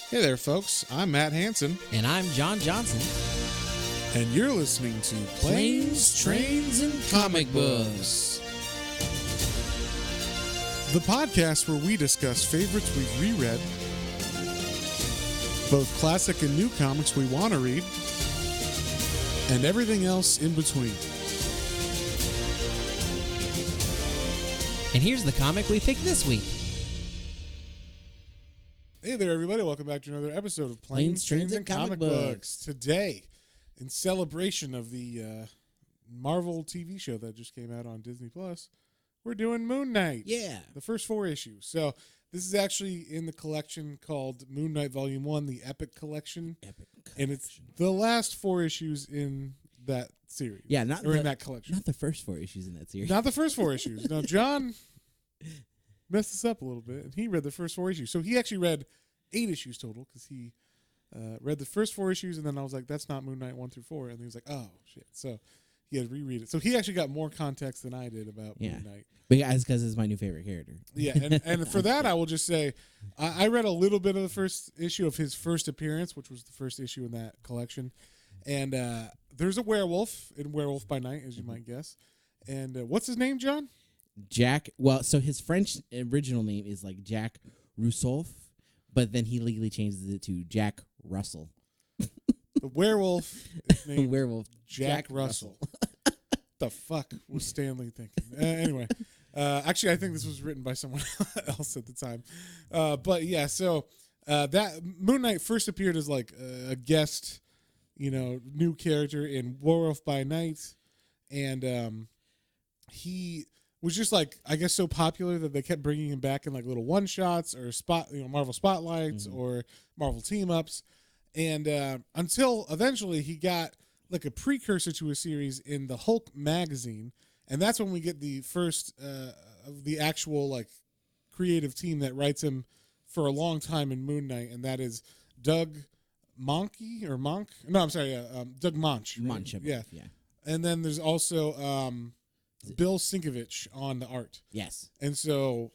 Hey there, folks. I'm Matt Hansen, And I'm John Johnson. and you're listening to Planes, Trains, and Comic Books, the podcast where we discuss favorites we've reread, both classic and new comics we want to read, and everything else in between. And here's the comic we picked this week. Hey there, everybody. Welcome back to another episode of Planes, Trains, and Comic Books. Today, in celebration of the Marvel TV show that just came out on Disney+, we're doing Moon Knight. Yeah. The first 4 issues. So this is actually in the collection called Moon Knight Volume 1, the Epic Collection. And it's the last 4 issues in that series. Yeah, in that collection. Not the first 4 issues in that series. Not the first 4 issues. No, John messed this up a little bit, and he read the first 4 issues. So he actually read 8 issues total because he read the first 4 issues, and then I was like, that's not Moon Knight 1 through 4. And he was like, oh, shit. So he had to reread it. So he actually got more context than I did about Moon Knight. But yeah, it's because it's my new favorite character. Yeah, and for that, I will just say, I read a little bit of the first issue of his first appearance, which was the first issue in that collection. And there's a werewolf in Werewolf by Night, as you might guess. And what's his name, John? Jack. Well, so his French original name is like Jack Rousseau, but then he legally changes it to Jack Russell. The werewolf is named Werewolf Jack Russell. The fuck was Stanley thinking? Anyway, actually, I think this was written by someone else at the time. But yeah, so that Moon Knight first appeared as like a guest, new character in Werewolf by Night, and he was just like, I guess, so popular that they kept bringing him back in like little one shots or Marvel spotlights or Marvel team ups, and until eventually he got like a precursor to a series in the Hulk magazine, and that's when we get the first of the actual like creative team that writes him for a long time in Moon Knight, and that is Doug Mahnke or Monk. No, I'm sorry, Doug Moench. Right? Moench, yeah. Yeah. And then there's also Bill Cincovich on the art. Yes. And so,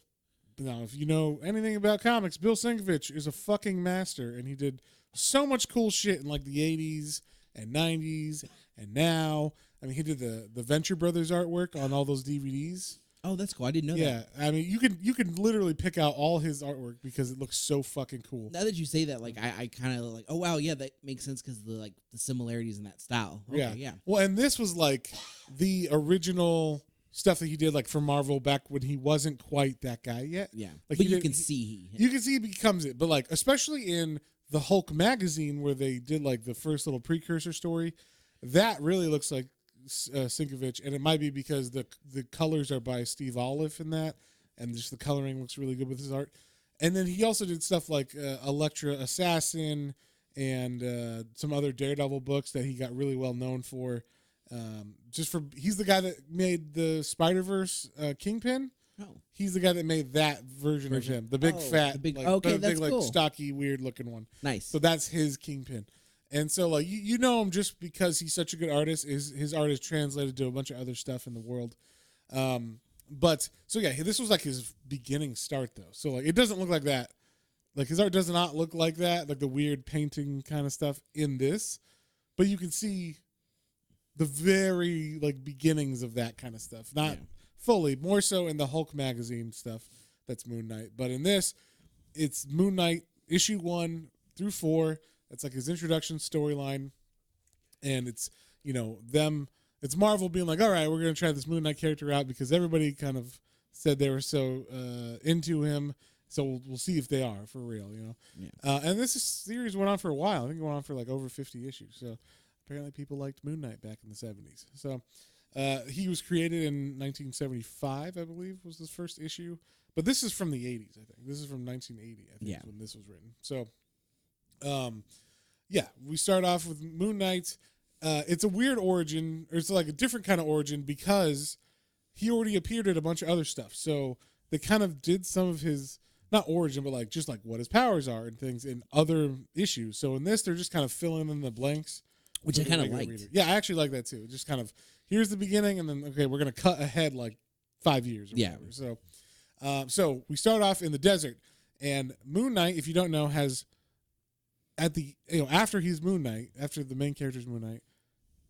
now, if you know anything about comics, Bill Cincovich is a fucking master, and he did so much cool shit in like the 80s and 90s and now. I mean, he did the Venture Brothers artwork on all those DVDs. Oh, that's cool. I didn't know that. Yeah, I mean, you can literally pick out all his artwork because it looks so fucking cool. Now that you say that, like, I kind of like, oh wow, yeah, that makes sense because the similarities in that style. Okay, yeah. Well, and this was like the original stuff that he did like for Marvel back when he wasn't quite that guy yet. Yeah, like but you can see he becomes it. But like, especially in the Hulk magazine where they did like the first little precursor story, that really looks like Cincovich, and it might be because the colors are by Steve Olive in that, and just the coloring looks really good with his art. And then he also did stuff like Elektra Assassin and some other Daredevil books that he got really well known for. He's the guy that made the Spider-Verse Kingpin. Oh. He's the guy that made that version of him, the big fat, that's like cool. stocky, weird looking one. Nice. So that's his Kingpin. And so, like, you know him just because he's such a good artist. His art is translated to a bunch of other stuff in the world. But so yeah, this was like his beginning start though. So like, it doesn't look like that. Like his art does not look like that, like the weird painting kind of stuff in this. But you can see the very like beginnings of that kind of stuff. Not fully, more so in the Hulk magazine stuff. That's Moon Knight. But in this, it's Moon Knight issue 1 through 4. It's like his introduction storyline, and it's it's Marvel being like, all right, we're gonna try this Moon Knight character out because everybody kind of said they were so into him, so we'll see if they are for real, Yeah. And this series went on for a while. I think it went on for like over 50 issues. So apparently people liked Moon Knight back in the 70s. So he was created in 1975, I believe, was his first issue. But this is from the 80s, I think. This is from 1980, I think, is when this was written. So. We start off with Moon Knight. It's a weird origin, or it's like a different kind of origin because he already appeared in a bunch of other stuff. So they kind of did some of his, not origin, but like just like what his powers are and things in other issues. So in this, they're just kind of filling in the blanks. Which I kind of liked. Reader. Yeah, I actually like that too. Just kind of, here's the beginning, and then, okay, we're going to cut ahead like 5 years or whatever. So we start off in the desert, and Moon Knight, if you don't know, has at the after he's Moon Knight, after the main character's Moon Knight,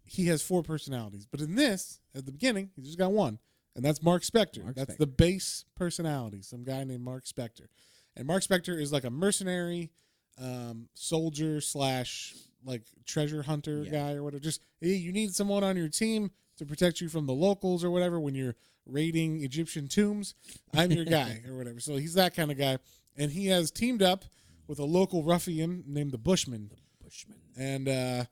he has 4 personalities. But in this, at the beginning, he's just got one, and that's Mark Spector. That's the base personality. Some guy named Mark Spector, and Mark Spector is like a mercenary, soldier / like treasure hunter guy or whatever. Just hey, you need someone on your team to protect you from the locals or whatever when you're raiding Egyptian tombs. I'm your guy or whatever. So he's that kind of guy, and he has teamed up with a local ruffian named the Bushman. And I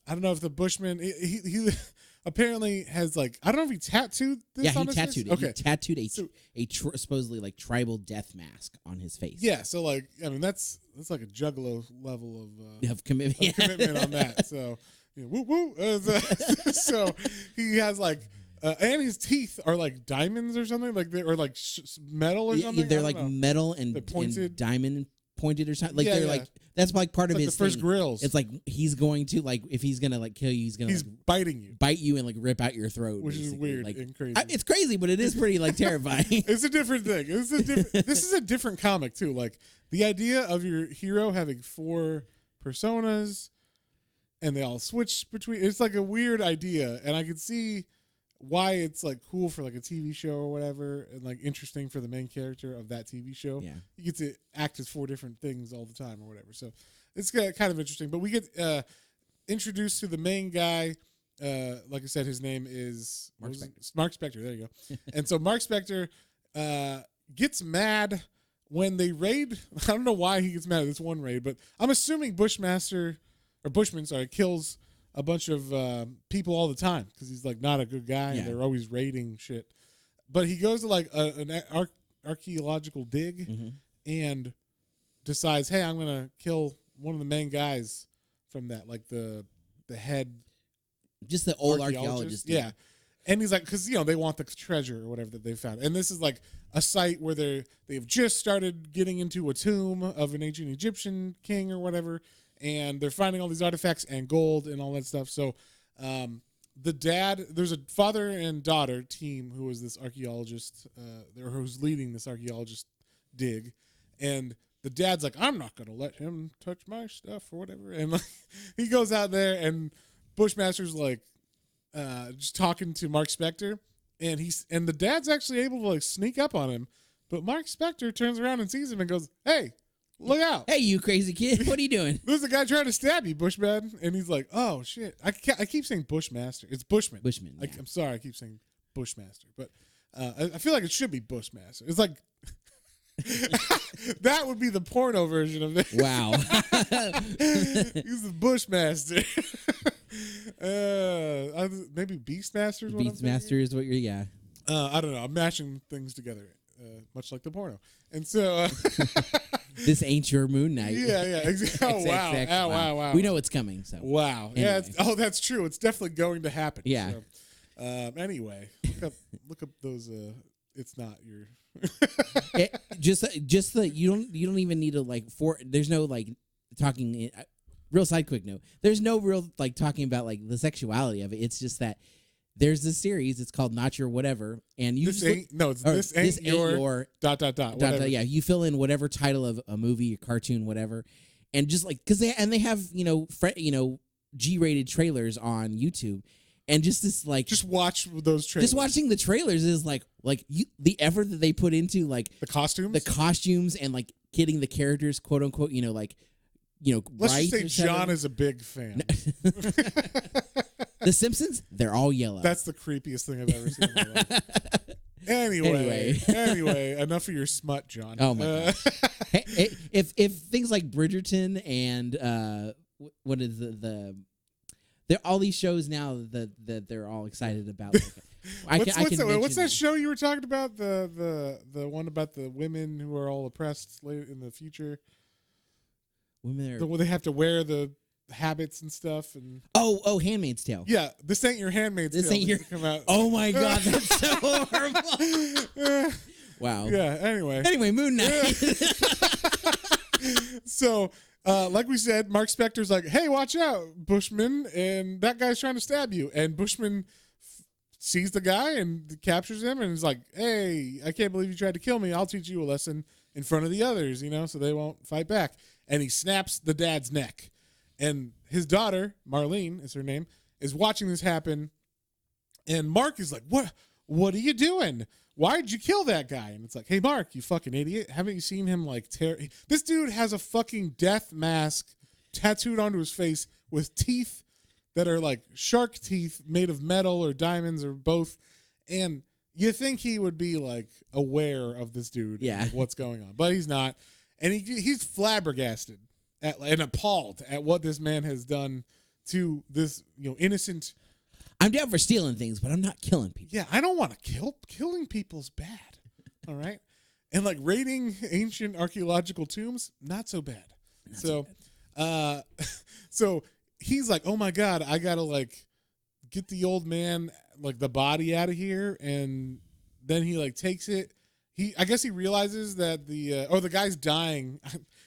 don't know if the Bushman he apparently has like I don't know if he tattooed this on his face. It. Okay. He tattooed a supposedly like tribal death mask on his face. Yeah, so like I mean that's like a juggalo level of commitment on that. So woo woo. So he has like and his teeth are like diamonds or something like they or like metal or something. They're like metal and diamond pointed or something. Like they're like that's like part of his the first thing. grills. It's like he's going to like if he's gonna like kill you, he's like, bite you and like rip out your throat, which basically. Is weird like, and crazy. It's crazy, but it is pretty like terrifying. It's a different thing. This is a different comic too. Like the idea of your hero having 4 personas and they all switch between. It's like a weird idea, and I could see why it's like cool for like a TV show or whatever, and like interesting for the main character of that TV show. Yeah, you get to act as 4 different things all the time or whatever. So it's kind of interesting. But we get introduced to the main guy. Like I said, his name is Mark Spector. There you go. And so Mark Spector gets mad when they raid. I don't know why he gets mad at this one raid, but I'm assuming Bushman kills a bunch of people all the time because he's like not a good guy and they're always raiding shit. But he goes to like an archaeological dig and decides, hey, I'm gonna kill one of the main guys from that, like the head, just the old archaeologist. Yeah, and he's like, because they want the treasure or whatever that they found, and this is like a site where they've just started getting into a tomb of an ancient Egyptian king or whatever. And they're finding all these artifacts and gold and all that stuff. So there's a father and daughter team who is this archaeologist, who's leading this archaeologist dig. And the dad's like, I'm not going to let him touch my stuff or whatever. And like, he goes out there and Bushmaster's like just talking to Mark Spector. And the dad's actually able to like sneak up on him. But Mark Spector turns around and sees him and goes, hey, look out. Hey, you crazy kid. What are you doing? There's a guy trying to stab you, Bushman. And he's like, oh, shit. I keep saying Bushmaster. It's Bushman. Bushman. Yeah. I'm sorry. I keep saying Bushmaster. But I feel like it should be Bushmaster. It's like that would be the porno version of this. Wow. He's the Bushmaster. Maybe Beastmaster is what Beastmaster is what you're, I don't know. I'm mashing things together, much like the porno. And so... this ain't your Moon Knight. Yeah. Oh, wow. Wow. We know it's coming. So wow. Anyway. Yeah. That's true. It's definitely going to happen. Yeah. So, anyway, look up those. It's not your. just the you don't even need to like there's no like talking. Real side quick note. There's no real like talking about like the sexuality of it. It's just that. There's this series. It's called Not Your Whatever, and you this ain't your ... Whatever. Yeah, you fill in whatever title of a movie, a cartoon, whatever, and just like because they have G-rated trailers on YouTube, and just watch those trailers. Just watching the trailers is like the effort that they put into like the costumes and like getting the characters quote unquote Let's right. just say John is a big fan. The Simpsons, they're all yellow. That's the creepiest thing I've ever seen in my life. Anyway, enough of your smut, John. Oh my god! Hey, if things like Bridgerton and what is there all these shows now that they're all excited about. What's that show you were talking about? The one about the women who are all oppressed later in the future. Where they have to wear the habits and stuff and Handmaid's Tale. Yeah, this ain't your Handmaid's Tale. This ain't your come out. Oh my god, that's so horrible. Wow. Yeah. Anyway, Moon Knight. So, like we said, Mark Spector's like, "Hey, watch out, Bushman!" And that guy's trying to stab you. And Bushman sees the guy and captures him, and is like, "Hey, I can't believe you tried to kill me. I'll teach you a lesson in front of the others, so they won't fight back." and he snaps the dad's neck. And his daughter, Marlene is her name, is watching this happen. And Mark is like, what are you doing? Why'd you kill that guy? And it's like, hey, Mark, you fucking idiot. Haven't you seen him like tear? This dude has a fucking death mask tattooed onto his face with teeth that are like shark teeth made of metal or diamonds or both. And you think he would be like aware of this dude and what's going on, but he's not. And he's flabbergasted and appalled at what this man has done to this, innocent. I'm down for stealing things, but I'm not killing people. Yeah, I don't want to kill. Killing people's bad. All right. And like raiding ancient archaeological tombs, not so bad. So he's like, oh my God, I gotta like get the old man, like the body out of here. And then he like takes it. I guess he realizes that the guy's dying.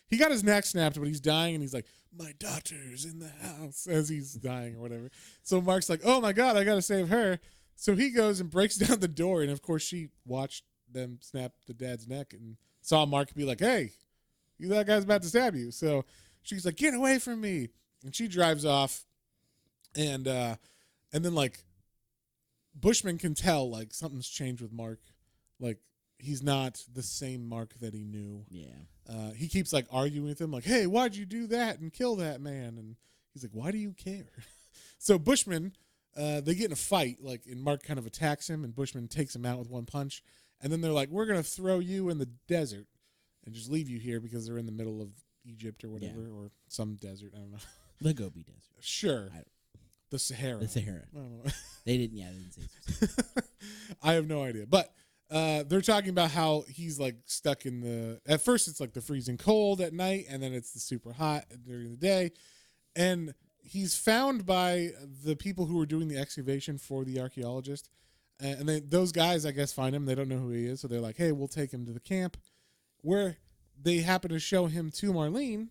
He got his neck snapped, but he's dying, and he's like, my daughter's in the house as he's dying or whatever. So Mark's like, oh my God, I gotta save her. So he goes and breaks down the door, and of course she watched them snap the dad's neck and saw Mark be like, hey, that guy's about to stab you. So she's like, get away from me. And she drives off, and then like Bushman can tell like something's changed with Mark. Like he's not the same Mark that he knew. Yeah. He keeps like arguing with him, like, hey, why'd you do that and kill that man? And he's like, why do you care? So Bushman, they get in a fight, like, and Mark kind of attacks him, and Bushman takes him out with one punch. And then they're like, we're going to throw you in the desert and just leave you here because they're in the middle of Egypt or whatever, or some desert. I don't know. The Gobi Desert. Sure. The Sahara. The Sahara. I don't know. They didn't say so. I have no idea. But they're talking about how he's like stuck in at first it's like the freezing cold at night, and then it's the super hot during the day. And he's found by the people who were doing the excavation for the archaeologist. And those guys, I guess, find him. They don't know who he is. So they're like, hey, we'll take him to the camp, where they happen to show him to Marlene,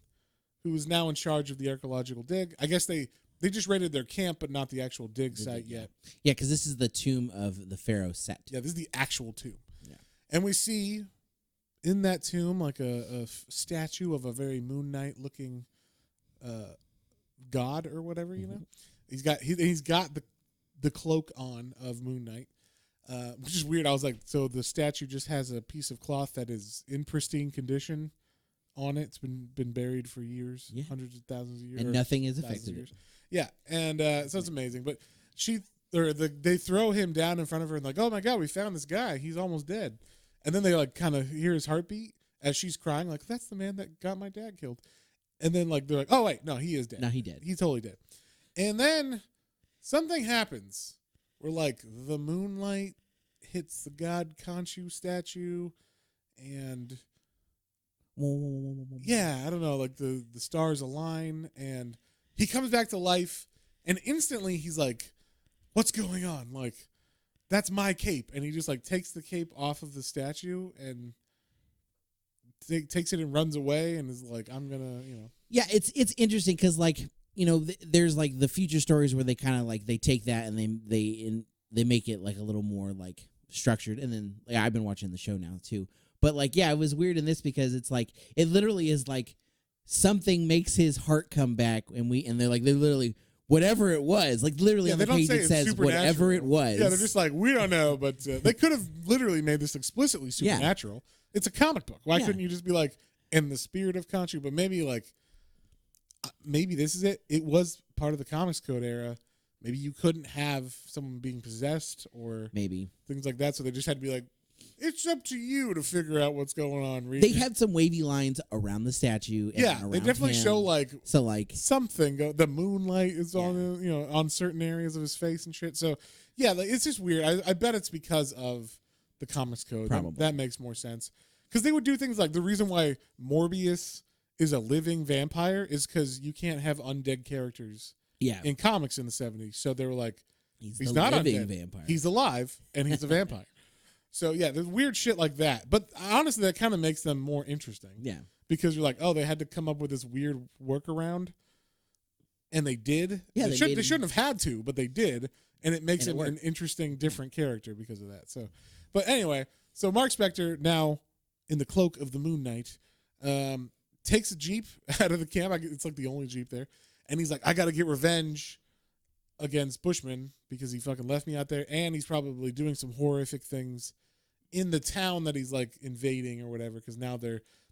who is now in charge of the archaeological dig. I guess they just raided their camp, but not the actual dig site yet. Yeah, because this is the tomb of the pharaoh Set. Yeah, this is the actual tomb. Yeah. And we see in that tomb like a statue of a very Moon Knight looking god or whatever, you know. He's got the cloak on of Moon Knight, which is weird. I was like, so the statue just has a piece of cloth that is in pristine condition on it. It's been buried for years, hundreds of thousands of years, and nothing is affected it. Yeah, and so it's amazing. But they throw him down in front of her and like, oh my God, we found this guy. He's almost dead. And then they like kind of hear his heartbeat as she's crying, like, that's the man that got my dad killed. And then like they're like, oh wait, no, he is dead. No, he dead. He's totally dead. And then something happens where like the moonlight hits the god Khonshu statue, and yeah, I don't know, like the stars align and he comes back to life, and instantly he's like, what's going on? Like, that's my cape. And he just like takes the cape off of the statue and takes it and runs away and is like, I'm gonna, Yeah, it's interesting because like, there's like the future stories where they kind of like they take that and they make it like a little more like structured. And then like, I've been watching the show now too. But like, yeah, it was weird in this because it's like it literally is like something makes his heart come back, and they're literally whatever it was, like literally on the page it says whatever it was. Yeah, they're just like, we don't know, but they could have literally made this explicitly supernatural. Yeah. It's a comic book. Why couldn't you just be like, in the spirit of Khonshu? But maybe like, maybe this is it. It was part of the Comics Code era. Maybe you couldn't have someone being possessed or maybe things like that, so they just had to be like, it's up to you to figure out what's going on. They had some wavy lines around the statue. And they definitely show like something. The moonlight is on on certain areas of his face and shit. So yeah, like, it's just weird. I bet it's because of the Comics Code. Probably. That makes more sense, because they would do things like the reason why Morbius is a living vampire is because you can't have undead characters. Yeah. In comics in the 70s, so they were like, he's not a living vampire. He's alive and he's a vampire. So, yeah, there's weird shit like that. But honestly, that kind of makes them more interesting. Yeah. Because you're like, oh, they had to come up with this weird workaround. And they did. Yeah, they shouldn't have had to, but they did. And it makes him an interesting, different character because of that. So, but anyway, so Mark Spector, now in the cloak of the Moon Knight, takes a Jeep out of the camp. It's like the only Jeep there. And he's like, I got to get revenge against Bushman because he fucking left me out there. And he's probably doing some horrific things in the town that he's like invading or whatever. Because now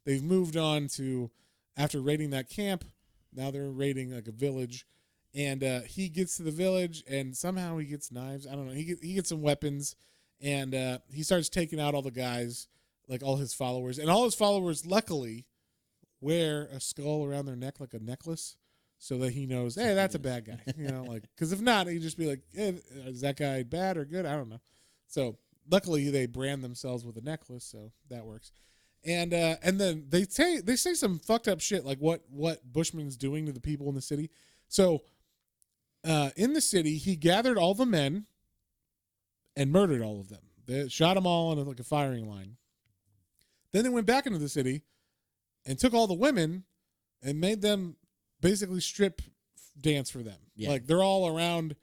they've moved on to, after raiding that camp, now they're raiding like a village. And he gets to the village and somehow he gets knives. I don't know. He gets some weapons and he starts taking out all the guys, like all his followers. And all his followers, luckily, wear a skull around their neck like a necklace so that he knows, hey, that's a bad guy. You know, like, because if not, he'd just be like, hey, is that guy bad or good? I don't know. So luckily they brand themselves with a necklace, so that works. And then they say some fucked up shit like what Bushman's doing to the people in the city. So in the city, he gathered all the men and murdered all of them. They shot them all in like a firing line. Then they went back into the city and took all the women and made them basically strip dance for them. Yeah. Like they're all around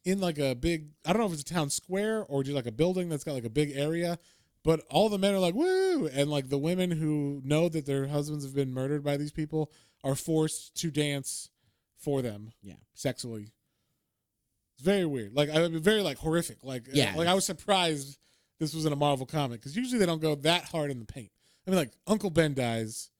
in like a big, I don't know if it's a town square or just like a building that's got like a big area, but all the men are like, woo! And like the women who know that their husbands have been murdered by these people are forced to dance for them. Yeah. Sexually. It's very weird. Like, I mean, very like horrific. Like, yeah, like I was surprised this was in a Marvel comic because usually they don't go that hard in the paint. I mean, like Uncle Ben dies.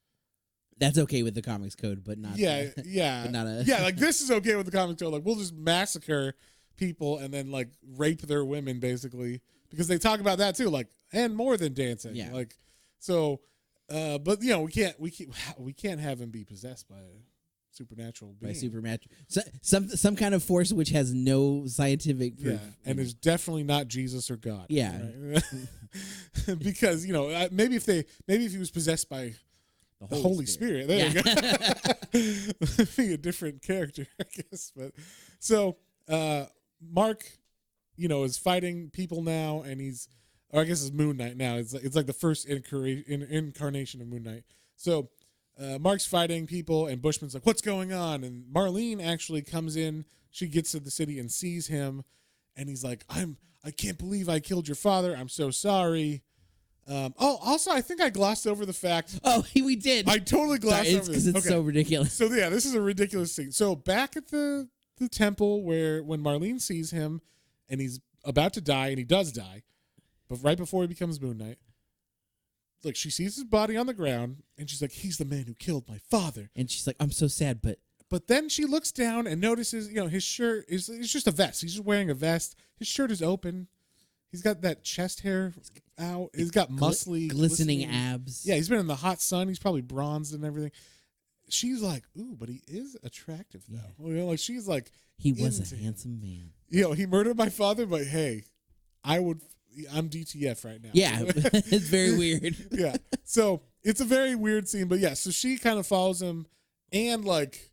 That's okay with the comics code, but not. Yeah, yeah, but not a. Yeah, like this is okay with the comics code. Like we'll just massacre people and then like rape their women basically because they talk about that too. Like and more than dancing. Yeah. Like so, but you know we can't have him be possessed by a supernatural being. By supernatural, some kind of force which has no scientific proof. Yeah, and it's definitely not Jesus or God. Yeah, right? Because you know maybe if he was possessed by the Holy Spirit. There you go. Be a different character, I guess. But so Mark, you know, is fighting people now, and or I guess it's Moon Knight now. It's like the first incarnation of Moon Knight. So Mark's fighting people, and Bushman's like, "What's going on?" And Marlene actually comes in. She gets to the city and sees him, and he's like, I can't believe I killed your father. I'm so sorry." Also, I think I glossed over the fact. Oh, we did. I totally glossed over this. Because it's so ridiculous. So, yeah, this is a ridiculous scene. So, back at the temple when Marlene sees him and he's about to die, and he does die, but right before he becomes Moon Knight, like, she sees his body on the ground, and she's like, he's the man who killed my father. And she's like, I'm so sad, but... But then she looks down and notices, you know, his shirt is just a vest. He's just wearing a vest. His shirt is open. He's got that chest hair out. He's got muscly, glistening abs. Yeah, he's been in the hot sun. He's probably bronzed and everything. She's like, ooh, but he is attractive though. Yeah. You know, like she's like, he was a handsome man. You know, he murdered my father, but hey, I'm DTF right now. Yeah, it's very weird. Yeah, so it's a very weird scene, but yeah, so she kind of follows him and like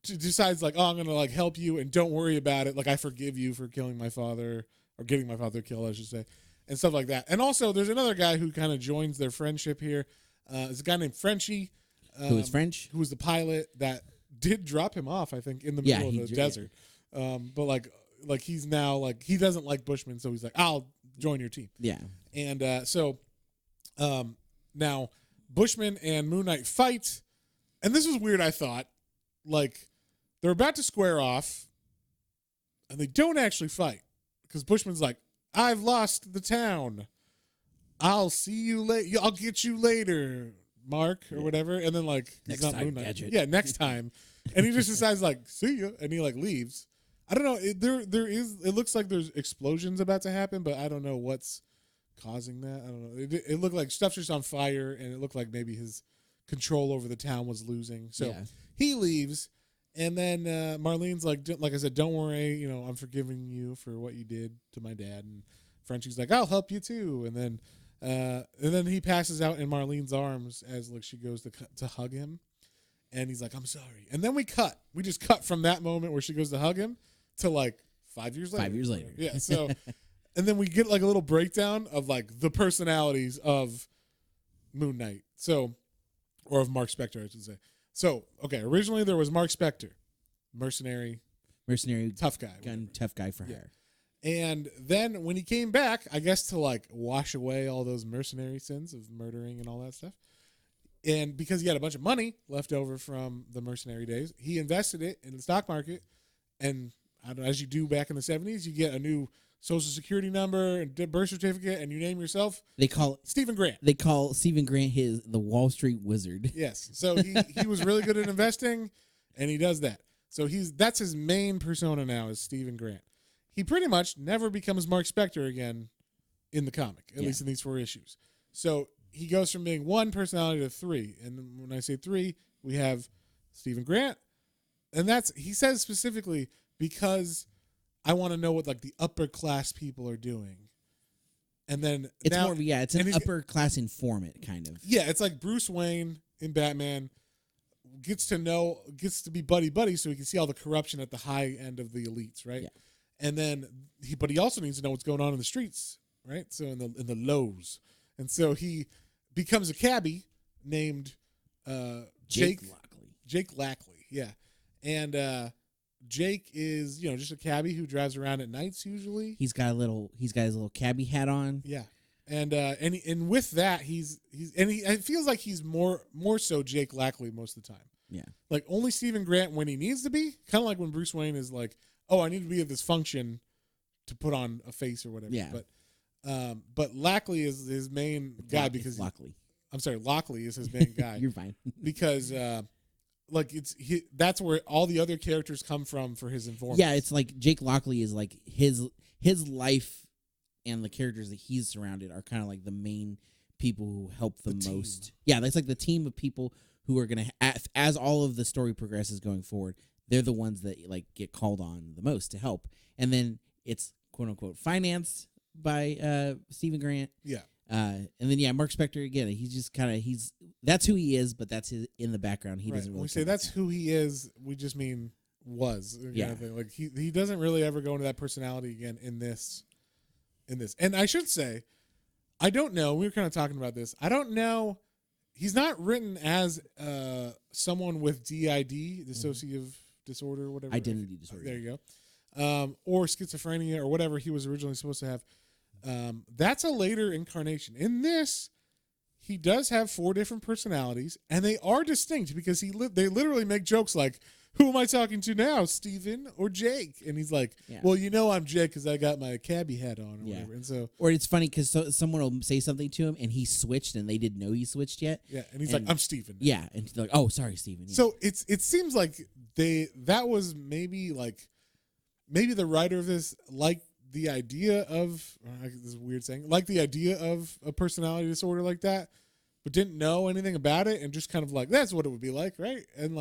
decides like, oh, I'm gonna like help you and don't worry about it. Like I forgive you for killing my father. Or getting my father killed, I should say, and stuff like that. And also, there's another guy who kind of joins their friendship here. It's a guy named Frenchie. Who is French? Who was the pilot that did drop him off, I think, in the middle of the desert. But like he's now, like, he doesn't like Bushman, so he's like, I'll join your team. Yeah. And so now Bushman and Moon Knight fight. And this was weird, I thought. Like, they're about to square off, and they don't actually fight. Because Bushman's like, I've lost the town. I'll see you later. I'll get you later, Mark, or whatever. And then like, next time, Moon Knight. Yeah, next time. And he just decides like, see ya, and he like leaves. I don't know. It looks like there's explosions about to happen, but I don't know what's causing that. I don't know. It looked like stuff's just on fire, and it looked like maybe his control over the town was losing. So he leaves. And then Marlene's like I said, don't worry, you know, I'm forgiving you for what you did to my dad. And Frenchie's like, I'll help you too. And then he passes out in Marlene's arms as like she goes to hug him, and he's like, I'm sorry. And then we just cut from that moment where she goes to hug him to like 5 years later. 5 years later, yeah. So, and then we get like a little breakdown of like the personalities of Moon Knight, or of Mark Spector, I should say. So, okay, originally there was Mark Spector, mercenary, tough guy. Tough guy for hire. And then when he came back, I guess to like wash away all those mercenary sins of murdering and all that stuff, And because he had a bunch of money left over from the mercenary days, he invested it in the stock market. And I don't know, as you do back in the 70s, you get a new social security number and birth certificate, and you name yourself. They call Stephen Grant. They call Stephen Grant the Wall Street Wizard. Yes. So he was really good at investing, and he does that. So that's his main persona now is Stephen Grant. He pretty much never becomes Mark Spector again in the comic, at least in these 4 issues. So he goes from being 1 personality to 3. And when I say 3, we have Stephen Grant. And he says specifically, because I want to know what like the upper class people are doing. And then it's it's an upper class informant kind of. Yeah, it's like Bruce Wayne in Batman gets to be buddy so he can see all the corruption at the high end of the elites, right? Yeah. And then but he also needs to know what's going on in the streets, right? So in the lows. And so he becomes a cabbie named Jake Lackley. Yeah. And Jake is, just a cabbie who drives around at nights usually. He's got his little cabbie hat on. Yeah. And with that it feels like he's more so Jake Lackley most of the time. Yeah. Like only Stephen Grant when he needs to be, kind of like when Bruce Wayne is like, "Oh, I need to be at this function to put on a face or whatever." Yeah. But Lackley is his main guy because Lackley. I'm sorry, Lockley is his main guy. You're fine. Because that's where all the other characters come from for his informants. Yeah, it's like Jake Lockley is like his life and the characters that he's surrounded are kind of like the main people who help the most. Team. Yeah, that's like the team of people who are going to, as all of the story progresses going forward, they're the ones that like get called on the most to help. And then it's quote unquote financed by Stephen Grant. Yeah. And then Mark Spector again. He's just kind of that's who he is, but that's his in the background. He doesn't really. When we say that's who he is, we just mean was. Yeah. Like he doesn't really ever go into that personality again in this. And I should say, I don't know. We were kind of talking about this. I don't know. He's not written as someone with DID, dissociative disorder, or whatever. Identity disorder. There you go. Or schizophrenia or whatever he was originally supposed to have. That's a later incarnation. In this, he does have 4 different personalities, and they are distinct because they literally make jokes like, "Who am I talking to now, Steven or Jake?" And he's like, "Well, I'm Jake because I got my cabbie hat on," or whatever. And so, or it's funny because someone will say something to him, and he switched, and they didn't know he switched yet. Yeah, and he's like, "I'm Steven." Yeah, and they're like, "Oh, sorry, Steven." Yeah. So it seems like that was maybe the writer of this the idea of, this is weird saying, like the idea of a personality disorder like that, but didn't know anything about it and just kind of like, that's what it would be like, right? And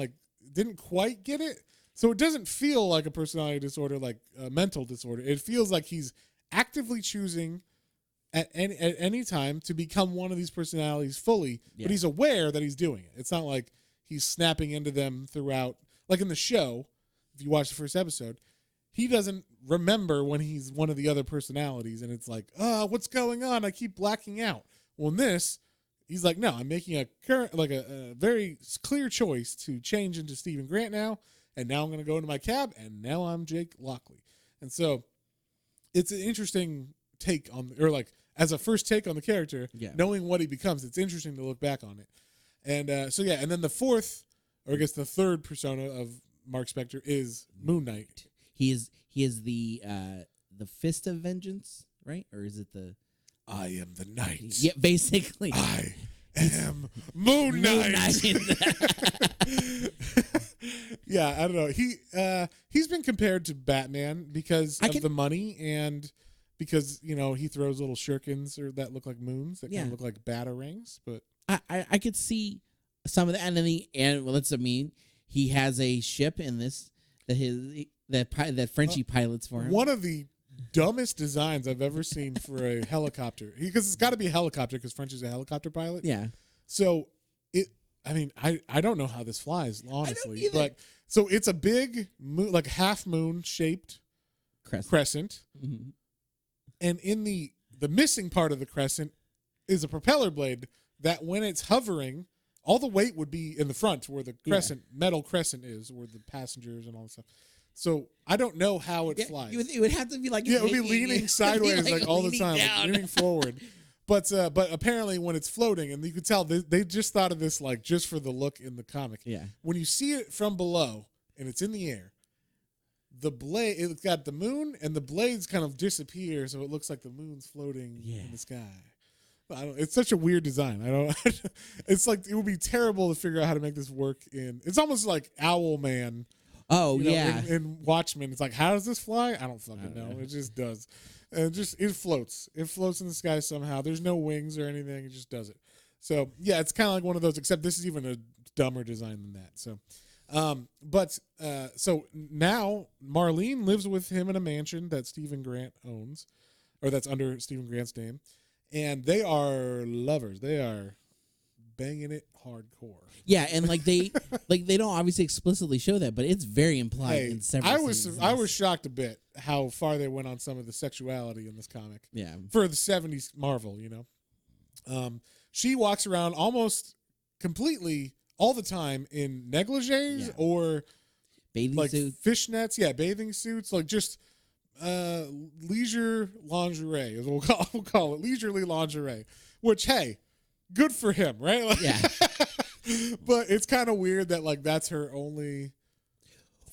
didn't quite get it. So it doesn't feel like a personality disorder, like a mental disorder. It feels like he's actively choosing at any time to become one of these personalities fully, but he's aware that he's doing it. It's not like he's snapping into them throughout. Like in the show, if you watch the first episode, he doesn't remember when he's one of the other personalities, and it's like, "Oh, what's going on? I keep blacking out." Well, in this, he's like, "No, I'm making a very clear choice to change into Stephen Grant now, and now I'm going to go into my cab, and now I'm Jake Lockley." And so, it's an interesting take on, as a first take on the character, knowing what he becomes. It's interesting to look back on it, and and then the fourth, or I guess the third persona of Mark Spector is Moon Knight. He is the Fist of Vengeance, right? Or is it the I am the Knight. Yeah, basically. I am Moon Knight. Yeah, I don't know. He's been compared to Batman because of the money and because, he throws little shurikens that look like moons that kind of look like batarangs, but I could see some of that, and then he has a ship in this that Frenchie pilots for him. One of the dumbest designs I've ever seen for a helicopter, because it's got to be a helicopter because Frenchie's a helicopter pilot. Yeah. So I don't know how this flies, honestly, but so it's a big moon, like half moon shaped crescent. Mm-hmm. And in the missing part of the crescent is a propeller blade that when it's hovering, all the weight would be in the front where the metal crescent is, where the passengers and all that stuff. So I don't know how it flies. It would have to be like... Yeah, it would be leaning sideways all the time, like leaning forward. But apparently when it's floating, and you can tell they just thought of this like just for the look in the comic. Yeah. When you see it from below and it's in the air, the blade, it's got the moon and the blades kind of disappear, so it looks like the moon's floating in the sky. It's such a weird design. It's like it would be terrible to figure out how to make this work in. It's almost like Owlman. Oh, yeah. In Watchmen, it's like, how does this fly? I don't fucking know. It just does. And it floats. It floats in the sky somehow. There's no wings or anything. It just does it. So yeah, it's kind of like one of those. Except this is even a dumber design than that. So, so now Marlene lives with him in a mansion that Stephen Grant owns, or that's under Stephen Grant's name, and they are lovers. They are banging it hardcore. Yeah, and like they don't obviously explicitly show that, but it's very implied in several scenes. I was shocked a bit how far they went on some of the sexuality in this comic. Yeah. For the 70s Marvel, she walks around almost completely all the time in negligees or bathing like suits, fishnets, bathing suits, like just leisure lingerie, as we'll call it, leisurely lingerie. Which, hey, good for him, right? Like, yeah. But it's kind of weird that like that's her only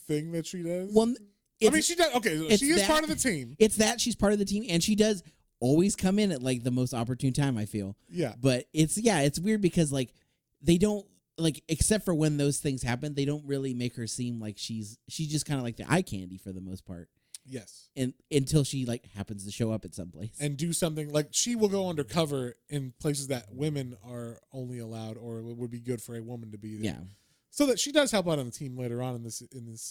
thing that she does. Well, I mean, she does. Okay, she is part of the team. It's that she's part of the team, and she does always come in at like the most opportune time, I feel. Yeah. But it's weird because like they don't like, except for when those things happen, they don't really make her seem like she's just kind of like the eye candy for the most part. Yes. And until she like happens to show up at some place and do something, like she will go undercover in places that women are only allowed, or it would be good for a woman to be there. Yeah. So that she does help out on the team later on in this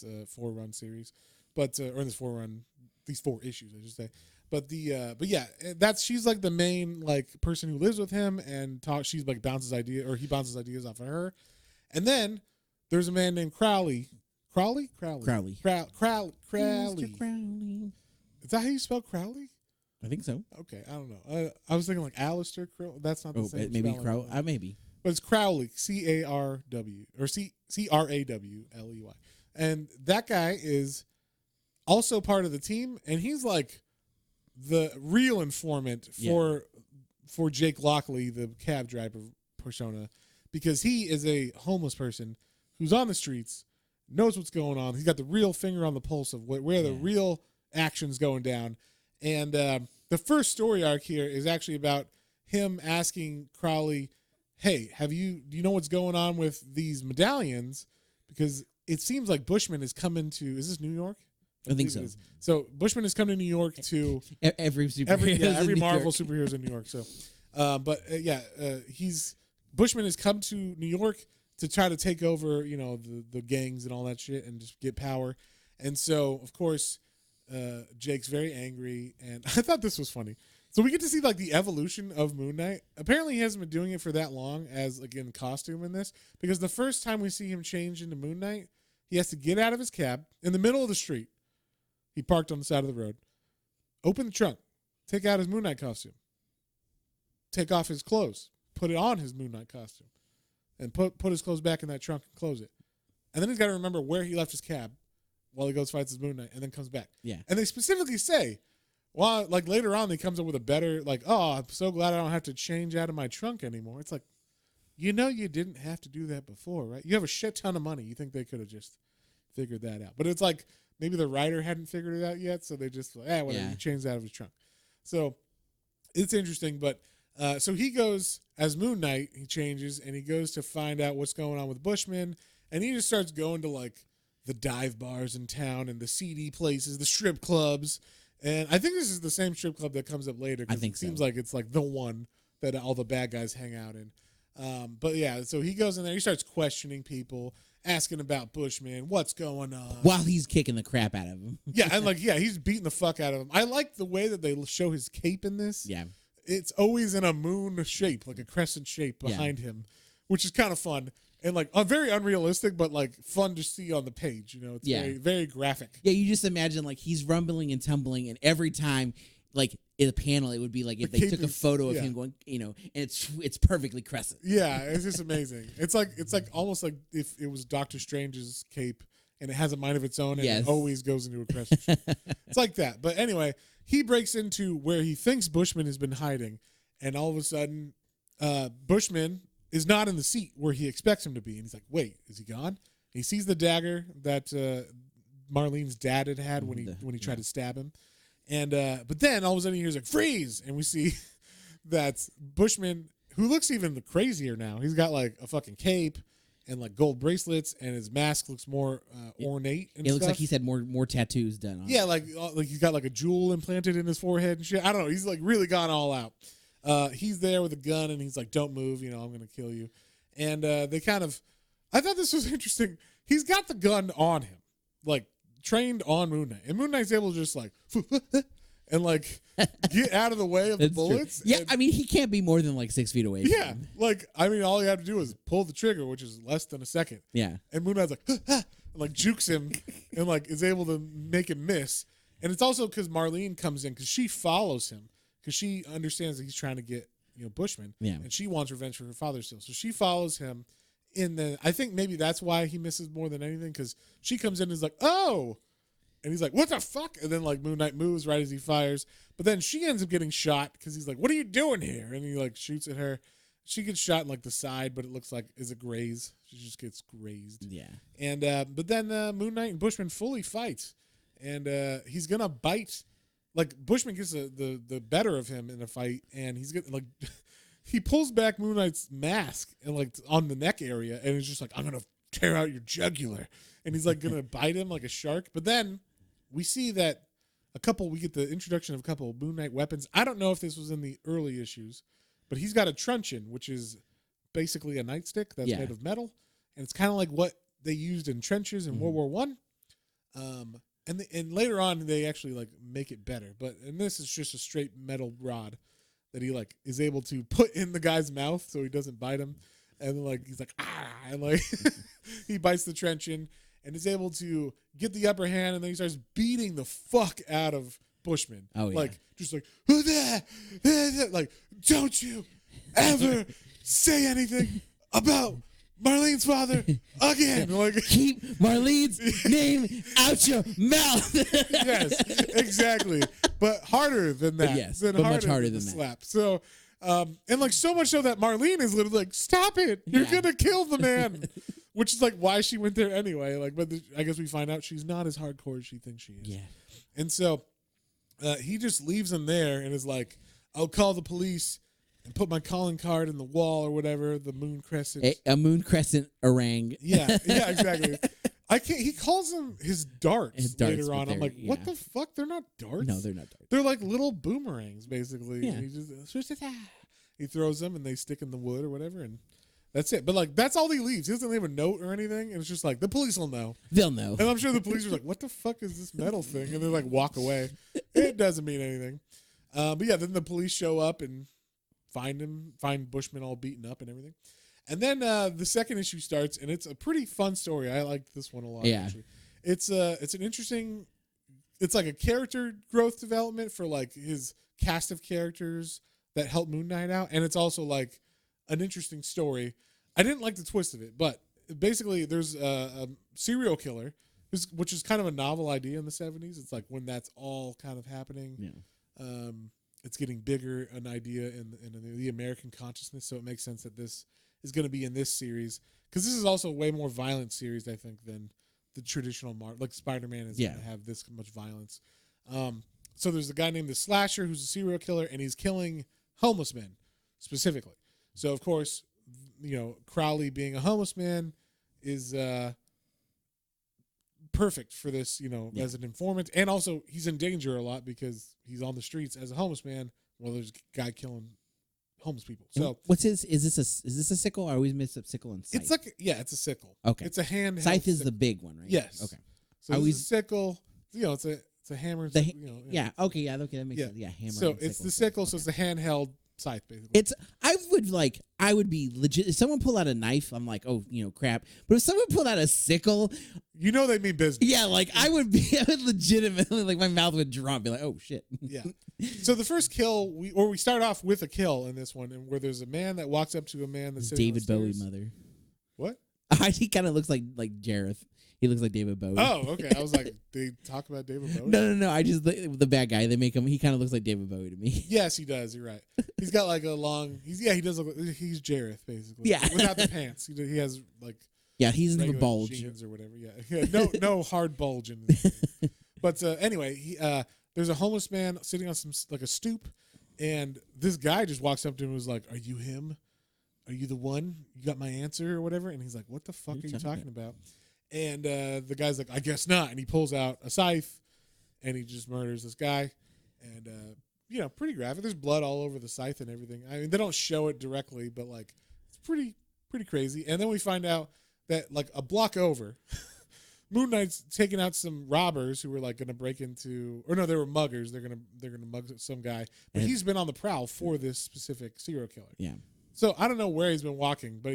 4-run series, but or in these 4 issues, I should say. But she's like the main like person who lives with him and talks. She's like he bounces ideas off of her, and then there's a man named Crowley. Crowley. Crowley. Mr. Crowley. Is that how you spell Crowley? I think so. Okay, I don't know. I was thinking like Alistair Crowley. That's not the same. Maybe Crowley. Maybe. But it's Crowley, C-A-R-W, or C-R-A-W-L-E-Y. And that guy is also part of the team, and he's like the real informant for Jake Lockley, the cab driver persona, because he is a homeless person who's on the streets, knows what's going on. He's got the real finger on the pulse of where the real action's going down. And the first story arc here is actually about him asking Crowley, hey, do you know what's going on with these medallions? Because it seems like Bushman is coming to, is this New York? I think so. So Bushman is coming to New York to every Marvel superheroes in New York. So, Bushman has come to New York to try to take over, the gangs and all that shit and just get power. And so, of course, Jake's very angry. And I thought this was funny. So we get to see like the evolution of Moon Knight. Apparently he hasn't been doing it for that long as like in costume in this, because the first time we see him change into Moon Knight, he has to get out of his cab in the middle of the street. He parked on the side of the road, open the trunk, take out his Moon Knight costume, take off his clothes, put it on his Moon Knight costume, and put his clothes back in that trunk and close it. And then he's got to remember where he left his cab while he goes fights his Moon Knight and then comes back. Yeah. And they specifically say, well, like later on, he comes up with a better, like, oh, I'm so glad I don't have to change out of my trunk anymore. It's like, you didn't have to do that before, right? You have a shit ton of money. You think they could have just figured that out. But it's like maybe the writer hadn't figured it out yet, so they just, whatever, he changed out of his trunk. So it's interesting. But so he goes, as Moon Knight, he changes, and he goes to find out what's going on with Bushman, and he just starts going to, like, the dive bars in town and the seedy places, the strip clubs. And I think this is the same strip club that comes up later. I think it seems like it's like the one that all the bad guys hang out in. But yeah, so he goes in there. He starts questioning people, asking about Bushman, what's going on, while he's kicking the crap out of him. He's beating the fuck out of him. I like the way that they show his cape in this. Yeah, it's always in a moon shape, like a crescent shape behind him, which is kind of fun. And like very unrealistic, but like fun to see on the page. It's very, very graphic. Yeah, you just imagine like he's rumbling and tumbling, and every time, like in a panel, it would be like if they took a photo of him going, and it's perfectly crescent. Yeah, it's just amazing. It's like almost like if it was Doctor Strange's cape, and it has a mind of its own, and it always goes into a crescent shape. It's like that. But anyway, he breaks into where he thinks Bushman has been hiding, and all of a sudden, Bushman is not in the seat where he expects him to be, and he's like, "Wait, is he gone?" He sees the dagger that Marlene's dad had when he tried to stab him, and but then all of a sudden he hears like "freeze," and we see that Bushman, who looks even crazier now, he's got like a fucking cape and like gold bracelets, and his mask looks more ornate. And it looks like he's had more tattoos done on. Yeah, like he's got like a jewel implanted in his forehead and shit. I don't know. He's like really gone all out. He's there with a gun, and he's like, "Don't move, I'm gonna kill you." And they kind of, I thought this was interesting. He's got the gun on him, like trained on Moon Knight, and Moon Knight's able to just like and like get out of the way of the bullets. True. Yeah, I mean, he can't be more than like 6 feet away. Yeah, like I mean, all you have to do is pull the trigger, which is less than a second. Yeah, and Moon Knight's like, and like jukes him, and like is able to make him miss. And it's also because Marlene comes in because she follows him because she understands that he's trying to get Bushman. Yeah, and she wants revenge for her father still, so she follows him. I think maybe that's why he misses more than anything because she comes in and is like, "Oh." And he's like, "What the fuck?" And then like Moon Knight moves right as he fires. But then she ends up getting shot because he's like, "What are you doing here?" And he like shoots at her. She gets shot in like the side, but it looks like is a graze. She just gets grazed. Yeah. And but then Moon Knight and Bushman fully fight, and he's gonna bite. Like Bushman gets the better of him in a fight, and he's gonna like he pulls back Moon Knight's mask and like on the neck area, and he's just like, "I'm gonna tear out your jugular," and he's like gonna bite him like a shark. But then we see that we get the introduction of a couple of Moon Knight weapons. I don't know if this was in the early issues, but he's got a truncheon, which is basically a nightstick that's made of metal, and it's kind of like what they used in trenches in World War One. And later on they actually like make it better, but and this is just a straight metal rod that he like is able to put in the guy's mouth so he doesn't bite him, and like he's like and like he bites the truncheon and is able to get the upper hand, and then he starts beating the fuck out of Bushman. Oh yeah, like just like like don't you ever say anything about Marlene's father again. Like keep Marlene's name out your mouth. Yes, exactly. But harder than that. But much harder than that. Slap. So, and like so much so that Marlene is literally like, "Stop it! You're gonna kill the man." Which is like why she went there anyway. Like, but I guess we find out she's not as hardcore as she thinks she is. Yeah. And so, he just leaves him there and is like, "I'll call the police and put my calling card in the wall or whatever." The moon crescent. A moon crescent orang. Yeah, exactly. He calls them his darts later on. I'm like, what the fuck? They're not darts. No, they're not darts. They're like little boomerangs, basically. Yeah. And he throws them and they stick in the wood or whatever, and that's it. But like, that's all he leaves. He doesn't leave a note or anything, and it's just like the police will know. They'll know. And I'm sure the police are like, "What the fuck is this metal thing?" And they like walk away. It doesn't mean anything. But yeah, then the police show up and find Bushman all beaten up and everything. And then the second issue starts, and it's a pretty fun story. I like this one a lot. Yeah. Actually. It's an interesting. It's like a character growth development for like his cast of characters that help Moon Knight out, and it's also like an interesting story. I didn't like the twist of it, but basically there's a serial killer, which is kind of a novel idea in the 70s. It's like when that's all kind of happening. Yeah. It's getting bigger, an idea in the American consciousness, so it makes sense that this is going to be in this series, because this is also a way more violent series, I think, than the traditional like Spider-Man is going to have this much violence. So there's a guy named the Slasher who's a serial killer, and he's killing homeless men specifically. So of course, Crowley being a homeless man is perfect for this, as an informant, and also he's in danger a lot because he's on the streets as a homeless man while there's a guy killing homeless people. So is this a sickle? I always mix up sickle and scythe. It's like it's a sickle. Okay, it's a hand. Scythe is the big one, right? Yes. Okay. So I always sickle. It's a hammer. Okay. Yeah. Okay, that makes sense. Yeah, hammer. So it's the sickle. Okay. So it's the handheld scythe, basically. I would be legit. If someone pulled out a knife, I'm like, oh, crap. But if someone pulled out a sickle, they mean business. Yeah, like I would legitimately, like my mouth would drop, be like, oh shit. Yeah. So the first kill, we start off with a kill in this one, and where there's a man that walks up to a man that's David Bowie mother. What? He kind of looks like Jareth. He looks like David Bowie. Oh, okay. I was like, they talk about David Bowie? No. I just the bad guy. They make him. He kind of looks like David Bowie to me. Yes, he does. You're right. He's got like a long. He does look. He's Jareth basically. Yeah. Without the pants, he has like. Yeah, he doesn't have a regular bulge jeans or whatever. Yeah. No hard bulge in his thing. But anyway, there's a homeless man sitting on some like a stoop, and this guy just walks up to him and was like, "Are you him? Are you the one? You got my answer or whatever?" And he's like, "What the fuck are you talking about?" And the guy's like, "I guess not." And he pulls out a scythe, and he just murders this guy. And pretty graphic. There's blood all over the scythe and everything. I mean, they don't show it directly, but like it's pretty crazy. And then we find out that like a block over, Moon Knight's taking out some robbers who were like going to break into, or no, they were muggers. They're gonna mug some guy, but he's been on the prowl for this specific serial killer. Yeah. So I don't know where he's been walking, but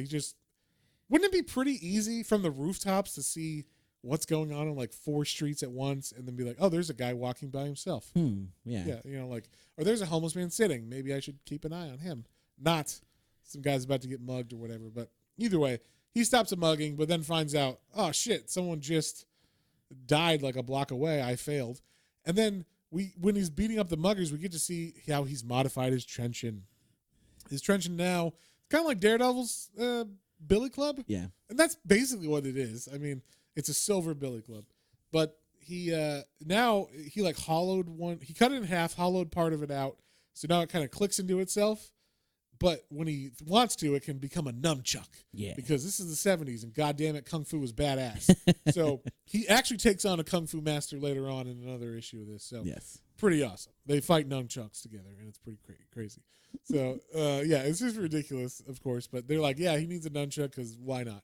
wouldn't it be pretty easy from the rooftops to see what's going on in like 4 streets at once, and then be like, oh, there's a guy walking by himself. Yeah. Yeah, or there's a homeless man sitting. Maybe I should keep an eye on him, not some guy's about to get mugged or whatever. But either way, he stops a mugging, but then finds out, oh shit, someone just died like a block away. I failed. And then when he's beating up the muggers, we get to see how he's modified his truncheon. His truncheon now, kind of like Daredevil's billy club. Yeah. And that's basically what it is. I mean, it's a silver billy club. But he now he like hollowed one. He cut it in half, hollowed part of it out. So now it kind of clicks into itself. But when he wants to, it can become a nunchuck. Yeah. Because this is the 70s, and goddamn it, Kung Fu was badass. So he actually takes on a Kung Fu master later on in another issue of this. So yes. Pretty awesome. They fight nunchucks together, and it's pretty crazy. So, it's just ridiculous, of course. But they're like, yeah, he needs a nunchuck because why not?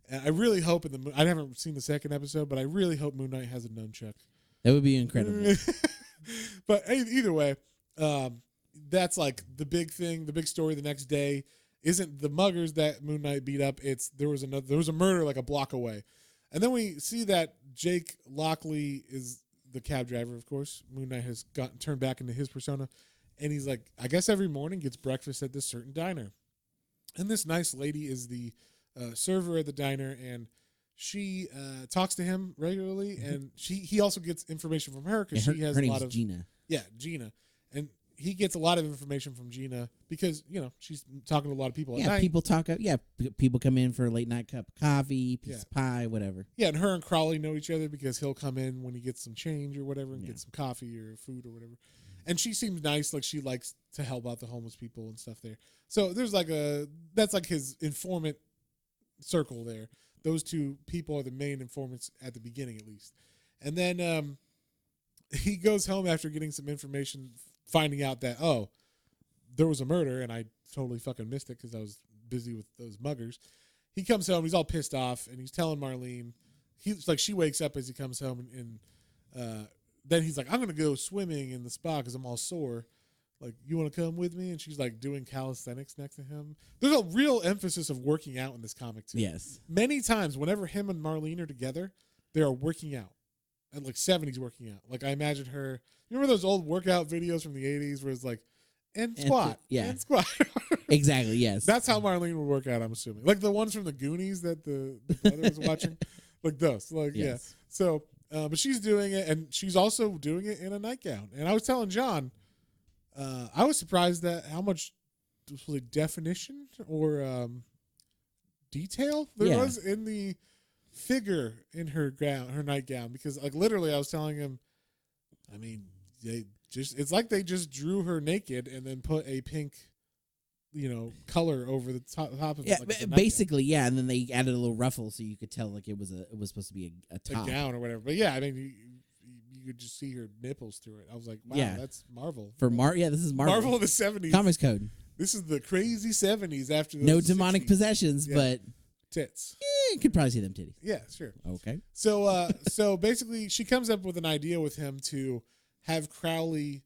And I really hope I haven't seen the second episode, but I really hope Moon Knight has a nunchuck. That would be incredible. But either way, that's like the big thing. The big story the next day isn't the muggers that Moon Knight beat up. It's there was a murder like a block away, and then we see that Jake Lockley is the cab driver. Of course, Moon Knight has gotten turned back into his persona, and he's like, I guess every morning gets breakfast at this certain diner, and this nice lady is the server at the diner, and she talks to him regularly, and he also gets information from her because she has a lot of Gina. Yeah, Gina, and he gets a lot of information from Gina because she's talking to a lot of people at night. People talk. People come in for a late night cup of coffee, piece of pie, whatever. Yeah, and her and Crowley know each other because he'll come in when he gets some change or whatever and get some coffee or food or whatever. And she seems nice, like she likes to help out the homeless people and stuff there. So there's that's like his informant circle there. Those two people are the main informants at the beginning, at least. And then he goes home after getting some information, finding out that, oh, there was a murder, and I totally fucking missed it because I was busy with those muggers. He comes home, he's all pissed off, and he's telling Marlene. He's like, she wakes up as he comes home, and then he's like, I'm going to go swimming in the spa because I'm all sore. Like, you want to come with me? And she's like doing calisthenics next to him. There's a real emphasis of working out in this comic, too. Yes. Many times, whenever him and Marlene are together, they are working out. And like 70s working out. Like, I imagine her. You remember those old workout videos from the 80s where it's like, and squat. And squat. Exactly, yes. That's how Marlene would work out, I'm assuming. Like the ones from the Goonies that the brother was watching. Like those. Like, yes. Yeah. So, but she's doing it, and she's also doing it in a nightgown. And I was telling John, I was surprised at how much definition or detail there was in the figure in her nightgown, because like literally I was telling him, I mean, it's like they just drew her naked and then put a pink color over the top of it. Like basically, and then they added a little ruffle so you could tell like it was supposed to be a top. A gown or whatever. But yeah, I mean you could just see her nipples through it. I was like, wow, that's Marvel. This is Marvel. Marvel of the 70s. Comics Code. This is the crazy 70s after the no demonic 60s. Possessions, but tits. You could probably see them titties. Yeah, sure. Okay. So basically she comes up with an idea with him to have Crowley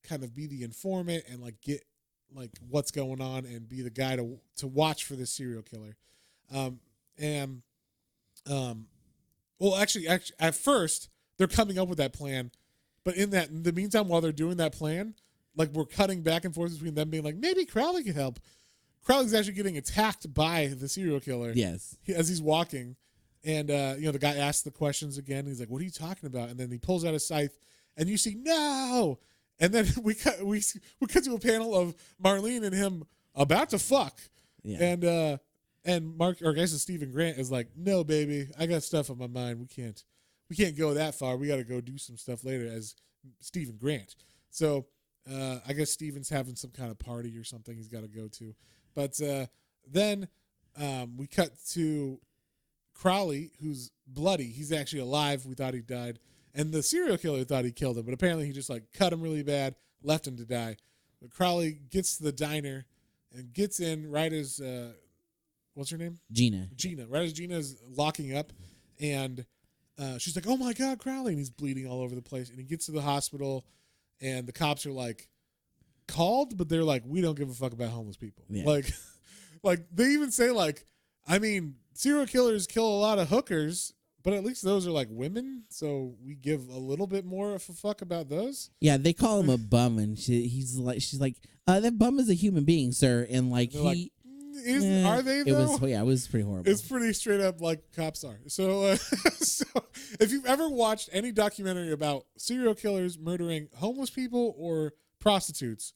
kind of be the informant and like get like what's going on and be the guy to watch for this serial killer. Well actually at first they're coming up with that plan, but in the meantime while they're doing that plan, like we're cutting back and forth between them being like, maybe Crowley could help. Crowley's actually getting attacked by the serial killer. Yes. As he's walking, and the guy asks the questions again. He's like, "What are you talking about?" And then he pulls out a scythe, and you see no. And then we cut to a panel of Marlene and him about to fuck, and Mark, or I guess it's Stephen Grant, is like, "No, baby, I got stuff on my mind. We can't go that far. We got to go do some stuff later." As Stephen Grant, so I guess Stephen's having some kind of party or something he's got to go to. But then we cut to Crowley, who's bloody. He's actually alive. We thought he died. And the serial killer thought he killed him. But apparently he just like cut him really bad, left him to die. But Crowley gets to the diner and gets in right as, what's her name? Gina. Right as Gina is locking up. And she's like, "Oh my God, Crowley." And he's bleeding all over the place. And he gets to the hospital and the cops are like, called, but they're like, "We don't give a fuck about homeless people." Yeah. Like they even say like, I mean, serial killers kill a lot of hookers, but at least those are like women, so we give a little bit more of a fuck about those. Yeah, they call him a bum, and she's like, "That bum is a human being, sir." And like are they though? It was pretty horrible. It's pretty straight up like cops are. So, so if you've ever watched any documentary about serial killers murdering homeless people or prostitutes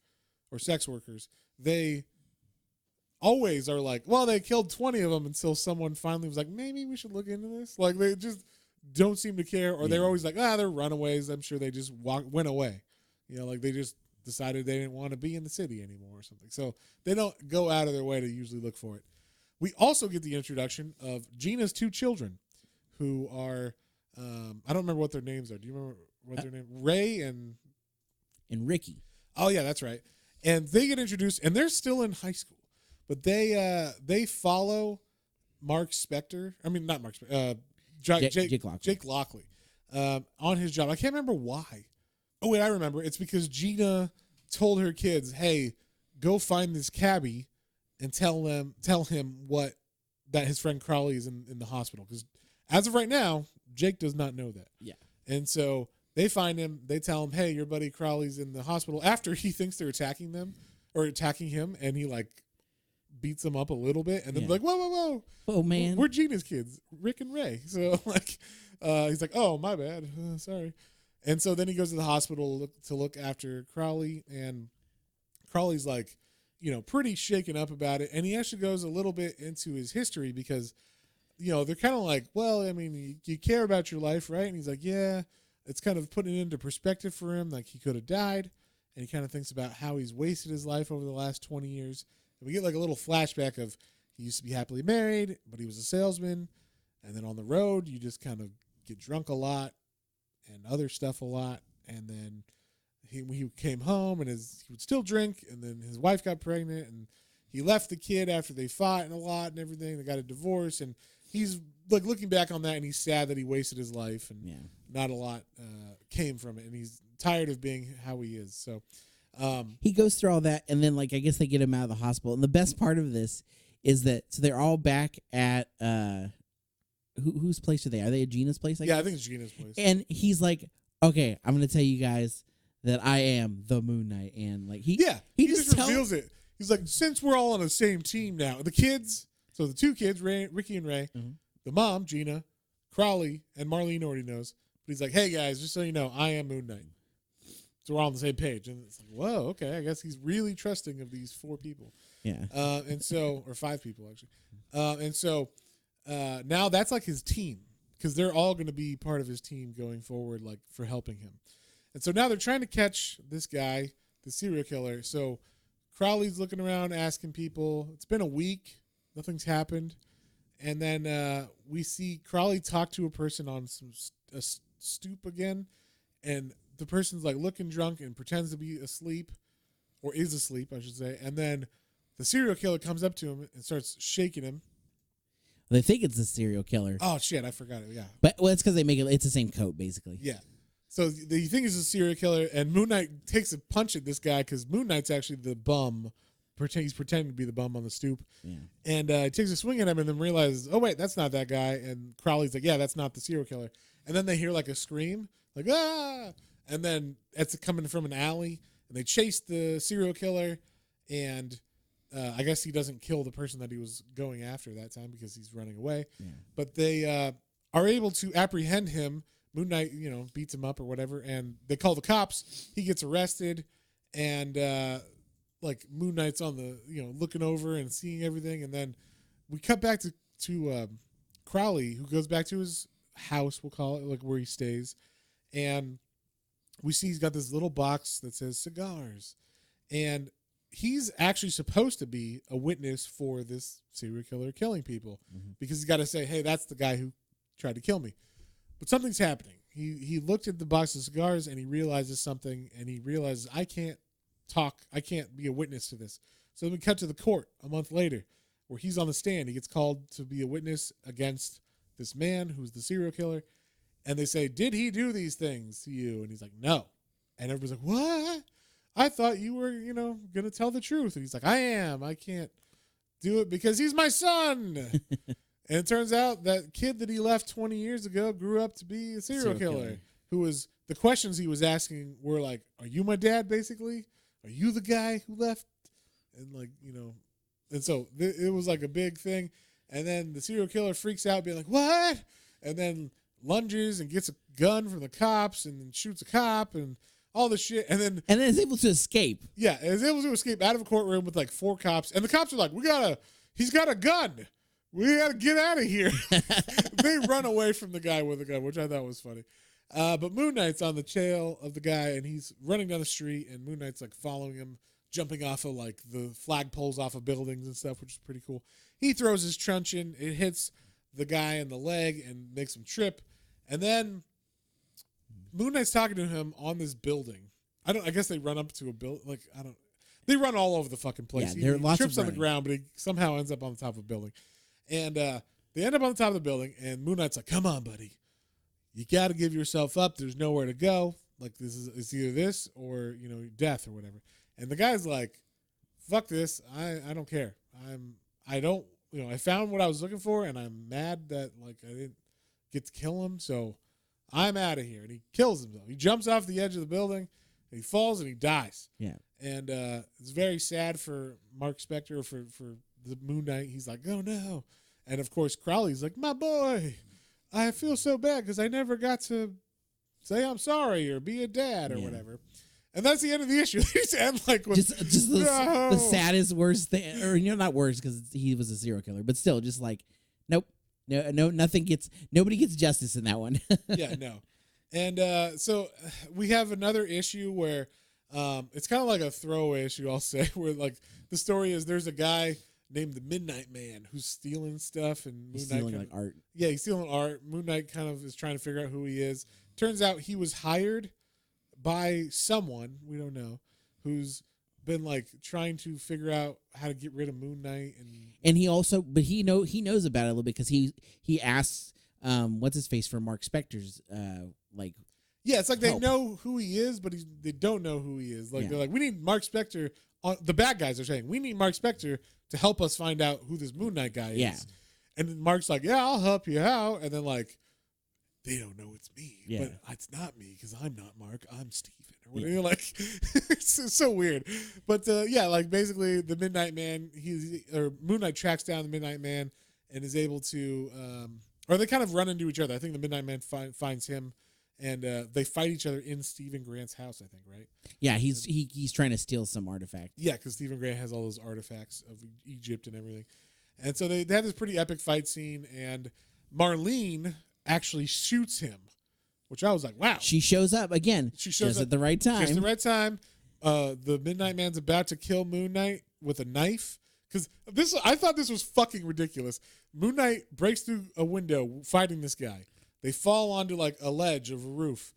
or sex workers, they always are like, well, they killed 20 of them until someone finally was like, maybe we should look into this. Like they just don't seem to care, or they're always like, they're runaways. I'm sure they just went away. Like they just decided they didn't want to be in the city anymore or something. So they don't go out of their way to usually look for it. We also get the introduction of Gina's 2 children who are, I don't remember what their names are. Do you remember what their name? Ray and Ricky. Oh yeah, that's right. And they get introduced, and they're still in high school, but they follow Mark Spector. I mean, not Mark Spector. Jake Lockley on his job. I can't remember why. Oh wait, I remember. It's because Gina told her kids, "Hey, go find this cabbie and tell him that his friend Crowley is in the hospital." Because as of right now, Jake does not know that. Yeah, and so they find him. They tell him, "Hey, your buddy Crowley's in the hospital." After he thinks they're attacking them or attacking him, and he like beats them up a little bit, and then like, whoa, oh man, we're Gina's kids, Rick and Ray. So like, he's like, "Oh, my bad, sorry." And so then he goes to the hospital to look after Crowley, and Crowley's like, pretty shaken up about it. And he actually goes a little bit into his history because, they're kind of like, well, I mean, you care about your life, right? And he's like, yeah. It's kind of putting it into perspective for him. Like he could have died. And he kind of thinks about how he's wasted his life over the last 20 years. And we get like a little flashback of he used to be happily married, but he was a salesman. And then on the road, you just kind of get drunk a lot and other stuff a lot. And then he came home and he would still drink. And then his wife got pregnant and he left the kid after they fought a lot and everything. They got a divorce, and he's like looking back on that and he's sad that he wasted his life and not a lot came from it. And he's tired of being how he is. So he goes through all that, and then like I guess they get him out of the hospital. And the best part of this is that they're all back at whose place are they? Are they at Gina's place? I think it's Gina's place. And he's like, "Okay, I'm gonna tell you guys that I am the Moon Knight." And like he just reveals it. He's like, since we're all on the same team now, the kids. So the 2 kids, Ricky and Ray, the mom Gina, Crowley, and Marlene already knows. But he's like, "Hey guys, just so you know, I am Moon Knight." So we're all on the same page, and it's like, whoa, okay. I guess he's really trusting of these 4 people. Yeah. And so, or 5 people actually. And so. Now that's like his team, because they're all going to be part of his team going forward, like for helping him. And so now they're trying to catch this guy, the serial killer. So Crowley's looking around, asking people. It's been a week. Nothing's happened. And then we see Crowley talk to a person on a stoop again. And the person's like looking drunk and pretends to be asleep, or is asleep, I should say. And then the serial killer comes up to him and starts shaking him. They think it's a serial killer. Oh shit, I forgot it. Yeah, but it's because they make it's the same coat basically. Yeah, so you think it's a serial killer, and Moon Knight takes a punch at this guy because Moon Knight's actually the bum. He's pretending to be the bum on the stoop. Yeah, and he takes a swing at him, and then realizes, oh wait, that's not that guy. And Crowley's like, yeah, that's not the serial killer. And then they hear like a scream, like ah, and then it's coming from an alley, and they chase the serial killer, and I guess he doesn't kill the person that he was going after that time because he's running away. Yeah. But they are able to apprehend him. Moon Knight, beats him up or whatever, and they call the cops. He gets arrested, and like Moon Knight's on the looking over and seeing everything, and then we cut back to Crowley, who goes back to his house, we'll call it, like where he stays, and we see he's got this little box that says cigars, and he's actually supposed to be a witness for this serial killer killing people, because he's got to say, hey, that's the guy who tried to kill me. But something's happening. He looked at the box of cigars and he realizes something, and he realizes, I can't talk, I can't be a witness to this. So then we cut to the court a month later where he's on the stand. He gets called to be a witness against this man who's the serial killer, and they say, did he do these things to you? And he's like, no. And everybody's like, what? I thought you were, going to tell the truth. And he's like, I am. I can't do it because he's my son. And it turns out that kid that he left 20 years ago grew up to be a serial killer. Who was, the questions he was asking were like, are you my dad, basically? Are you the guy who left? And like, and so it was like a big thing. And then the serial killer freaks out being like, what? And then lunges and gets a gun from the cops and then shoots a cop and all this shit. And then is able to escape. Yeah, is able to escape out of a courtroom with like 4 cops. And the cops are like, he's got a gun. We got to get out of here. They run away from the guy with a gun, which I thought was funny. But Moon Knight's on the tail of the guy, and he's running down the street, and Moon Knight's like following him, jumping off of like the flagpoles off of buildings and stuff, which is pretty cool. He throws his truncheon. It hits the guy in the leg and makes him trip. And then Moon Knight's talking to him on this building. I guess they run up to a building. They run all over the fucking place. Yeah, he trips on the ground, but he somehow ends up on the top of a building. And they end up on the top of the building, and Moon Knight's like, come on, buddy. You got to give yourself up. There's nowhere to go. Like, it's either this or, death or whatever. And the guy's like, fuck this. I don't care. I found what I was looking for, and I'm mad that, like, I didn't get to kill him, so I'm out of here. And he kills himself. He jumps off the edge of the building, and he falls, and he dies. Yeah. And it's very sad for Mark Spector, for the Moon Knight. He's like, oh, no. And, of course, Crowley's like, my boy, I feel so bad because I never got to say I'm sorry or be a dad or whatever. And that's the end of the issue. He's end like with, just the saddest, worst thing, or not worst because he was a serial killer, but still, just like, nope, no, nobody gets justice in that one. Yeah, no. And so we have another issue where it's kind of like a throwaway issue, I'll say, where like the story is there's a guy named the Midnight Man who's stealing stuff, and Moon Knight stealing like art. Yeah, he's stealing art. Moon Knight kind of is trying to figure out who he is. Turns out he was hired by someone we don't know who's been like trying to figure out how to get rid of Moon Knight, and he also, but he knows about it a little bit because he asks what's his face for Mark Spector's like. Yeah, it's like help. They know who he is, but they don't know who he is. Like they're like, we need Mark Spector. The bad guys are saying we need Mark Spector to help us find out who this Moon Knight guy is. Yeah. And then Mark's like, yeah, I'll help you out. And then like, they don't know it's me, but it's not me because I'm not Mark. I'm Steven. Or whatever. Like, it's so weird. But like basically the Midnight Man, Moon Knight tracks down the Midnight Man and is able to, or they kind of run into each other. I think the Midnight Man finds him, and they fight each other in Stephen Grant's house, I think, right? Yeah, he's trying to steal some artifact. Yeah, because Stephen Grant has all those artifacts of Egypt and everything. And so they have this pretty epic fight scene, and Marlene actually shoots him, which I was like, wow. She shows up again. She shows up at the right time. Just the right time. The Midnight Man's about to kill Moon Knight with a knife. Because I thought this was fucking ridiculous. Moon Knight breaks through a window fighting this guy. They fall onto like a ledge of a roof.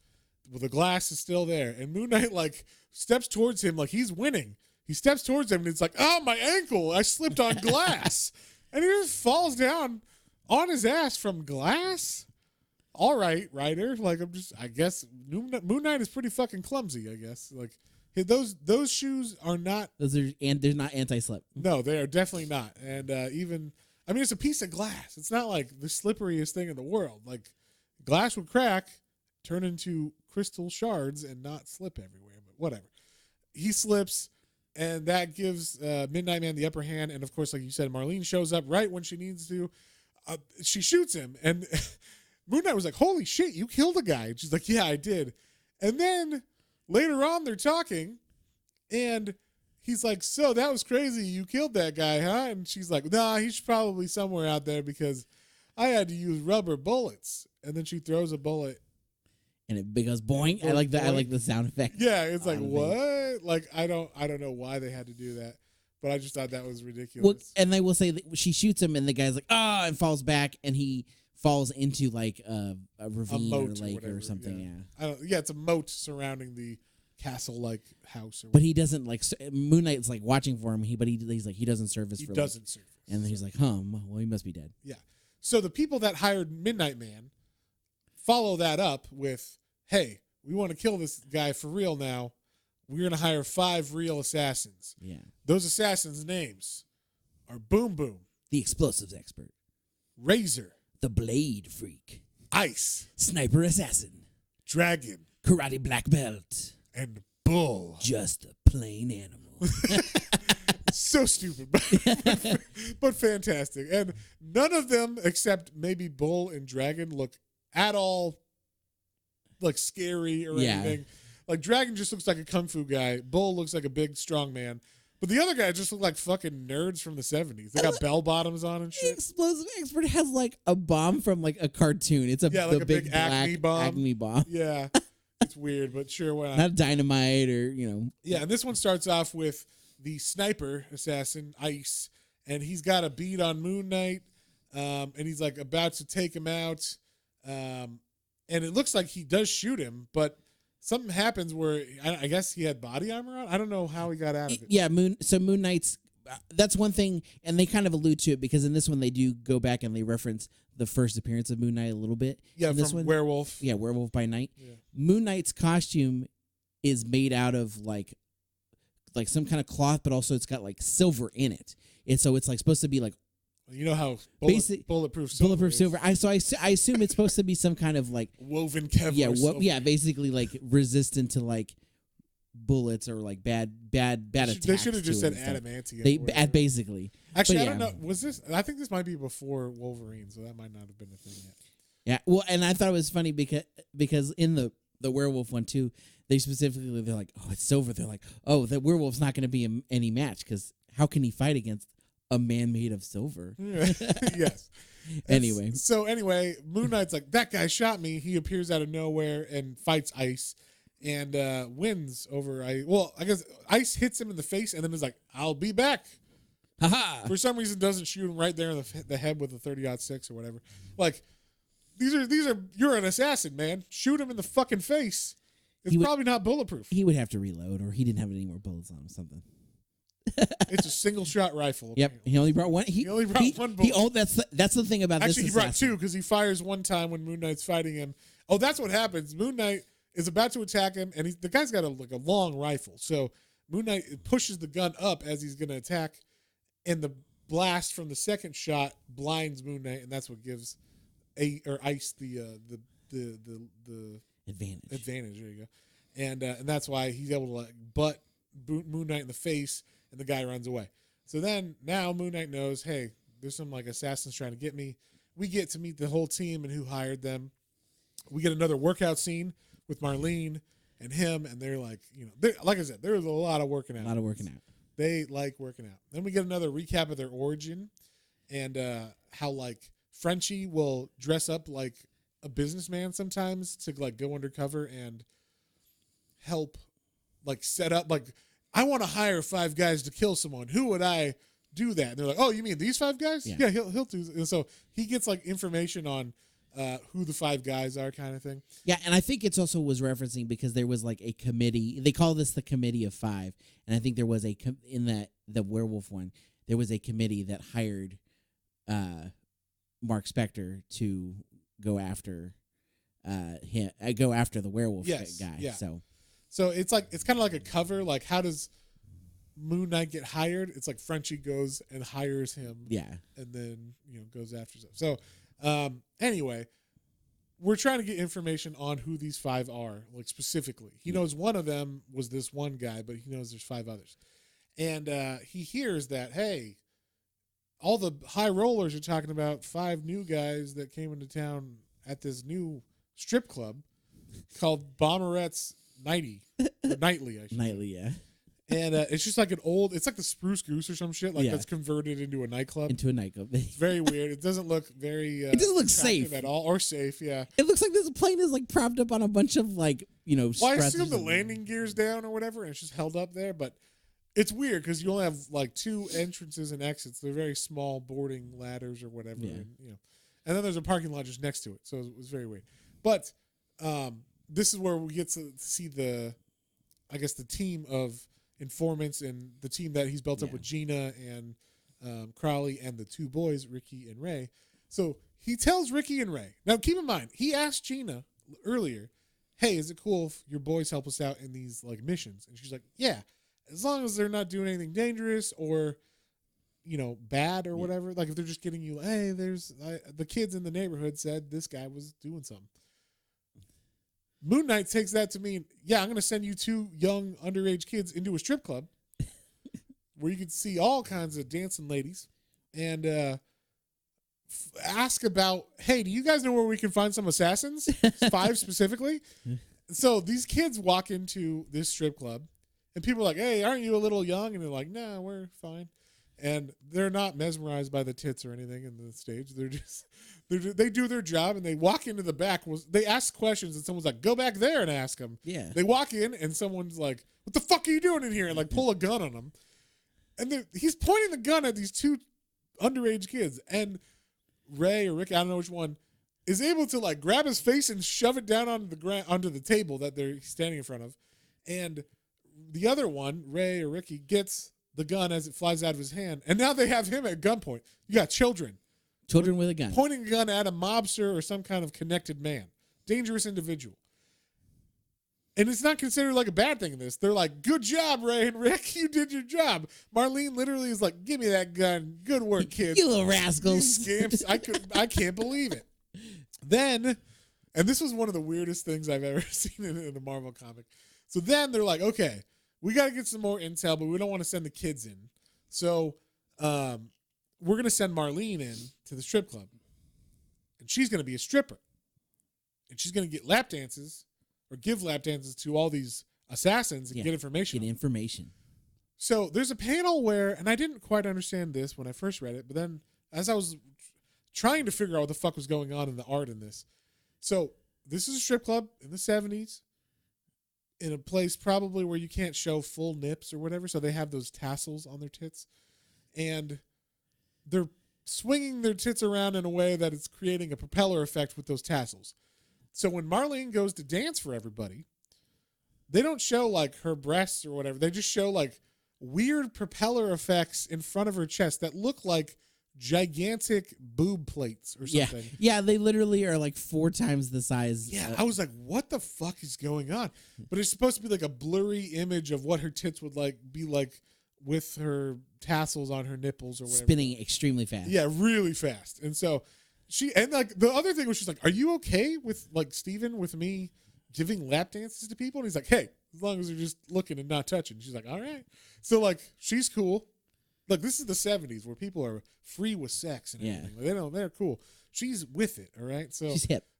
Well, the glass is still there. And Moon Knight like steps towards him like he's winning. He steps towards him and it's like, oh, my ankle. I slipped on glass. And he just falls down on his ass from glass. All right, writer. Like, I guess Moon Knight is pretty fucking clumsy, I guess. Like, those shoes are not. They're not anti-slip. No, they are definitely not. And it's a piece of glass. It's not like the slipperiest thing in the world. Like, glass would crack, turn into crystal shards, and not slip everywhere. But whatever. He slips, and that gives Midnight Man the upper hand. And of course, like you said, Marlene shows up right when she needs to. She shoots him, and Moon Knight was like, "Holy shit, you killed a guy!" And she's like, "Yeah, I did." And then later on, they're talking, and he's like, "So that was crazy. You killed that guy, huh?" And she's like, "Nah, he's probably somewhere out there because I had to use rubber bullets." And then she throws a bullet. And it goes boing. I like that. I like the sound effect. Yeah, it's like, what? Like, I don't know why they had to do that, but I just thought that was ridiculous. Well, and they will say that she shoots him, and the guy's like, "Ah," and falls back, and he falls into like a ravine or lake or something. Yeah, it's a moat surrounding the castle-like house. But he doesn't like. Moon Knight's like watching for him. He's like he doesn't surface. He doesn't surface. And then he's like, well, he must be dead. Yeah. So the people that hired Midnight Man follow that up with, "Hey, we want to kill this guy for real now. We're going to hire 5 real assassins." Yeah. Those assassins' names are Boom Boom, the explosives expert, Razor, the blade freak, Ice, sniper assassin, Dragon, karate black belt, and Bull. Just a plain animal. So stupid, but fantastic. And none of them, except maybe Bull and Dragon, look at all like scary or anything. Like Dragon just looks like a kung fu guy. Bull looks like a big strong man. But the other guy just look like fucking nerds from the 70s. They got bell bottoms on and The shit. explosive expert has like a bomb from like a cartoon. It's like the a big Acme bomb. Acme bomb. Yeah. It's weird, but sure, why not? Not dynamite or, Yeah, and this one starts off with the sniper assassin, Ice, and he's got a bead on Moon Knight, and he's like about to take him out, and it looks like he does shoot him, but something happens where I guess he had body armor on. I don't know how he got out of it. Yeah, Moon Knight's. That's one thing, and they kind of allude to it because in this one they do go back and they reference the first appearance of Moon Knight a little bit. Yeah, in this from one, Werewolf. Yeah, Werewolf by Night. Yeah. Moon Knight's costume is made out of like some kind of cloth, but also it's got like silver in it, and so it's like supposed to be like You know how bulletproof silver. I assume it's supposed to be some kind of like woven Kevlar. Yeah, basically like resistant to like bullets or like bad attacks. They should have just said adamantium. Basically. Actually, I don't know. Was this? I think this might be before Wolverine, so that might not have been a thing yet. Yeah. Well, and I thought it was funny because in the werewolf one too, they're like, oh, it's silver. They're like, oh, the werewolf's not going to be any match because how can he fight against a man made of silver? Yes. Anyway, Moon Knight's like, that guy shot me. He appears out of nowhere and fights Ice and wins over Ice. Well, I guess Ice hits him in the face and then is like, I'll be back. haha. For some reason, doesn't shoot him right there in the head with a 30-06 or whatever. Like, these are you're an assassin, man. Shoot him in the fucking face. It's probably not bulletproof. He would have to reload, or he didn't have any more bullets on him. Something. It's a single shot rifle. Yep, he only brought one. He only brought one bullet. That's the thing about this. Actually, he brought 2 because he fires one time when Moon Knight's fighting him. Oh, that's what happens. Moon Knight is about to attack him, and the guy's got a long rifle. So Moon Knight pushes the gun up as he's going to attack, and the blast from the second shot blinds Moon Knight, and that's what gives Ice the advantage. Advantage. There you go. And that's why he's able to like butt Moon Knight in the face, and the guy runs away. So now Moon Knight knows, hey, there's some like assassins trying to get me. We get to meet the whole team and who hired them. We get another workout scene with Marlene and him, and they're like, like I said, there's a lot of working out. They like working out. Then we get another recap of their origin and how like Frenchie will dress up like a businessman sometimes to like go undercover and help like set up like, I want to hire 5 guys to kill someone. Who would I do that? And they're like, oh, you mean these 5 guys? Yeah, he'll do. And so he gets like information on who the 5 guys are, kind of thing. Yeah, and I think it's also was referencing because there was like a committee. They call this the Committee of 5, and I think there was in the werewolf one, there was a committee that hired Mark Spector to go after the werewolf guy. Yeah. So it's kind of like a cover. Like, how does Moon Knight get hired? It's like Frenchie goes and hires him. Yeah. And then, goes after stuff. So, anyway, we're trying to get information on who these 5 are, like specifically. He knows one of them was this one guy, but he knows there's 5 others. And he hears that, hey, all the high rollers are talking about 5 new guys that came into town at this new strip club called Bomberettes Nightly, I should Nightly, yeah. And it's just like it's like the Spruce Goose or some shit, like Yeah. that's converted into a nightclub. Into a nightclub. It's very weird. It doesn't look very. It doesn't look attractive safe at all, or safe. Yeah. It looks like this plane is like propped up on a bunch of like Well, I struts or assume the something. landing gear's down or whatever, and it's just held up there. But it's weird because you only have like 2 entrances and exits. They're very small boarding ladders or whatever, Yeah. and then there's a parking lot just next to it. So it was very weird. But this is where we get to see the team of informants and the team that he's built up with Gina and Crowley and the 2 boys, Ricky and Ray. So he tells Ricky and Ray. Now, keep in mind, he asked Gina earlier, hey, is it cool if your boys help us out in these like missions? And she's like, yeah, as long as they're not doing anything dangerous or, bad or whatever. Like if they're just getting you, hey, the kids in the neighborhood said this guy was doing something. Moon Knight takes that to mean, yeah, I'm going to send you 2 young underage kids into a strip club where you can see all kinds of dancing ladies and ask about, hey, do you guys know where we can find some assassins? 5 specifically. So these kids walk into this strip club and people are like, hey, aren't you a little young? And they're like, no, we're fine. And they're not mesmerized by the tits or anything in the stage. They do their job and they walk into the back. They ask questions and someone's like, go back there and ask them. Yeah. They walk in and someone's like, what the fuck are you doing in here? And like pull a gun on them. And he's pointing the gun at these 2 underage kids. And Ray or Rick, I don't know which one, is able to like grab his face and shove it down onto the ground, onto the table that they're standing in front of. And the other one, Ray or Ricky, gets the gun as it flies out of his hand. And now they have him at gunpoint. You got children. Children with a gun. Pointing a gun at a mobster or some kind of connected man. Dangerous individual. And it's not considered like a bad thing in this. They're like, good job, Ray and Rick. You did your job. Marlene literally is like, give me that gun. Good work, kids. You little rascals. You scamps. I can't believe it. Then, and this was one of the weirdest things I've ever seen in a Marvel comic. So then they're like, okay, we got to get some more intel, but we don't want to send the kids in. So we're going to send Marlene in to the strip club. And she's going to be a stripper. And she's going to get lap dances or give lap dances to all these assassins and get information. Get information. So there's a panel where, and I didn't quite understand this when I first read it, but then as I was trying to figure out what the fuck was going on in the art in this. So this is a strip club in the 70s in a place probably where you can't show full nips or whatever. So they have those tassels on their tits and they're swinging their tits around in a way that it's creating a propeller effect with those tassels. So when Marlene goes to dance for everybody, they don't show like her breasts or whatever. They just show like weird propeller effects in front of her chest that look like gigantic boob plates or something. Yeah, they literally are like 4 times the size. Yeah, I was like, what the fuck is going on? But it's supposed to be like a blurry image of what her tits would be like with her tassels on her nipples or whatever. Spinning extremely fast. Yeah, really fast. And so like the other thing was she's like, are you okay with like Steven with me giving lap dances to people? And he's like, hey, as long as you're just looking and not touching. She's like, all right. So like she's cool. Look, this is the 70s where people are free with sex and everything. Like, they're cool. She's with it, all right? So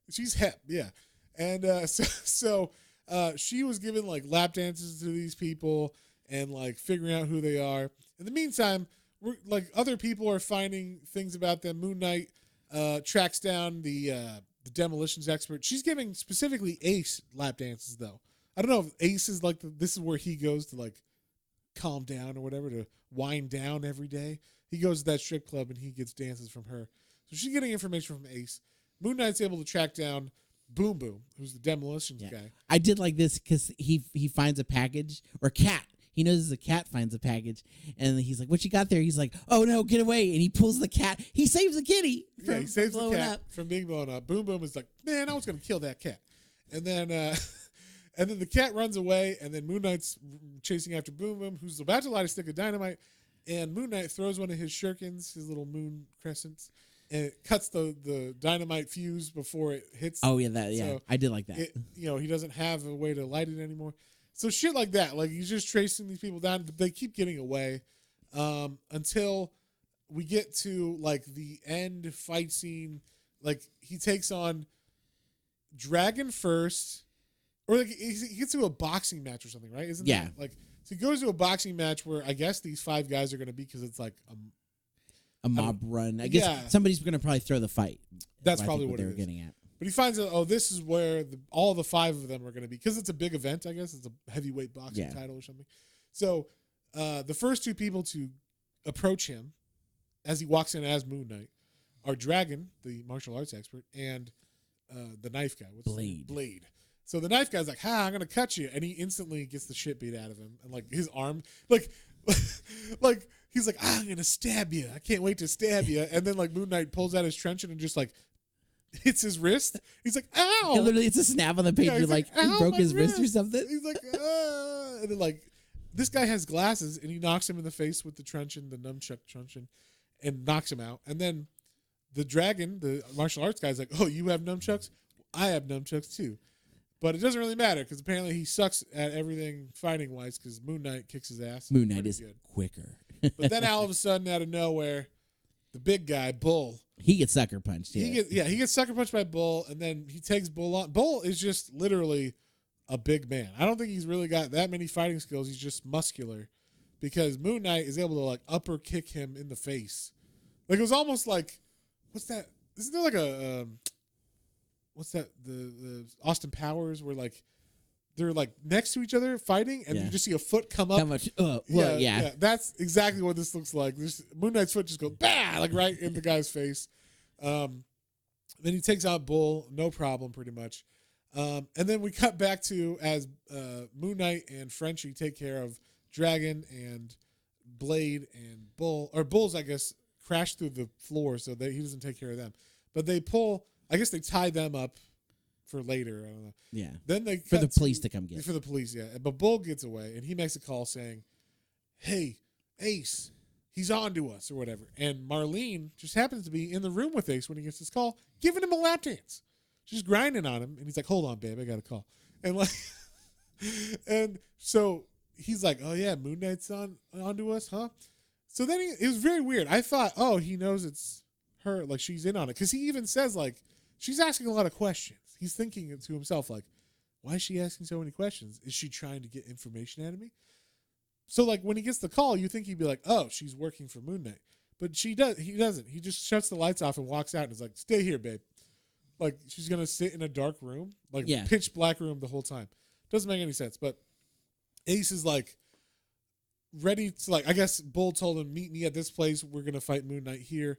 She's hip, yeah. And so she was giving like lap dances to these people and like figuring out who they are. In the meantime, we're like other people are finding things about them. Moon Knight tracks down the demolitions expert. She's giving specifically Ace lap dances though. I don't know if Ace is like this is where he goes to like calm down or whatever, to wind down every day. He goes to that strip club and he gets dances from her. So she's getting information from Ace. Moon Knight's able to track down Boom Boom, who's the demolitions guy. I did like this because he finds a package or cat. He knows a cat finds a package, and he's like, "What you got there?" He's like, "Oh no, get away!" And he pulls the cat. He saves the kitty. He saves the cat from being blown up. Boom Boom is like, "Man, I was gonna kill that cat," and then the cat runs away, and then Moon Knight's chasing after Boom Boom, who's about to light a stick of dynamite, and Moon Knight throws one of his shurikens, his little moon crescents, and it cuts the dynamite fuse before it hits. Oh yeah, I did like that. He doesn't have a way to light it anymore. So shit like that. Like he's just tracing these people down. They keep getting away until we get to like the end fight scene. Like he takes on Dragon first, or like he gets to a boxing match or something, right? Isn't that like so he goes to a boxing match where I guess these 5 guys are going to be because it's like a mob run. I guess somebody's going to probably throw the fight. That's probably what they were it is. getting at. But he finds out, this is where all the 5 of them are going to be because it's a big event. I guess it's a heavyweight boxing title or something. So the first 2 people to approach him as he walks in as Moon Knight are Dragon, the martial arts expert, and the knife guy. Blade. So the knife guy's like, I'm going to cut you. And he instantly gets the shit beat out of him. And like his arm, like he's like, I'm going to stab you. I can't wait to stab you. And then like Moon Knight pulls out his truncheon and just like hits his wrist. He's like, ow. Yeah, literally, it's a snap on the page. You're like, he broke his wrist or something. He's like, ah. And then like, this guy has glasses and he knocks him in the face with the truncheon, the nunchuck truncheon, and knocks him out. And then the Dragon, the martial arts guy's like, oh, you have nunchucks? I have nunchucks too. But it doesn't really matter because apparently he sucks at everything fighting wise because Moon Knight kicks his ass. Moon Knight is quicker. But then all of a sudden, out of nowhere, the big guy, Bull, he gets sucker punched. He gets sucker punched by Bull, and then he takes Bull on. Bull is just literally a big man. I don't think he's really got that many fighting skills. He's just muscular because Moon Knight is able to like upper kick him in the face. Like it was almost like, what's that? Isn't there like a what's that? The Austin Powers where like they're like next to each other fighting, and you just see a foot come up. How much? Yeah. That's exactly what this looks like. Moon Knight's foot just goes bah, like right in the guy's face. Then he takes out Bull, no problem, pretty much. And then we cut back to as Moon Knight and Frenchie take care of Dragon and Blade and Bull, or Bull's I guess crashed through the floor, so that he doesn't take care of them. But they pull. I guess they tie them up for later. I don't know. Yeah. Then they for the police to come get. For the police, yeah. But Bull gets away, and he makes a call saying, "Hey, Ace, he's on to us," or whatever. And Marlene just happens to be in the room with Ace when he gets this call, giving him a lap dance. She's grinding on him, and he's like, "Hold on, babe, I got a call." And like, and so he's like, "Oh yeah, Moon Knight's onto us, huh?" So then it was very weird. I thought, oh, he knows it's her, like she's in on it, because he even says like she's asking a lot of questions. He's thinking to himself like, why is she asking so many questions? Is she trying to get information out of me? So like when he gets the call, you think he'd be like, oh, she's working for Moon Knight, but he doesn't. He just shuts the lights off and walks out and is like, stay here, babe. Like she's gonna sit in a dark room, like pitch black room the whole time. Doesn't make any sense. But Ace is like ready to like. I guess Bull told him, meet me at this place. We're gonna fight Moon Knight here,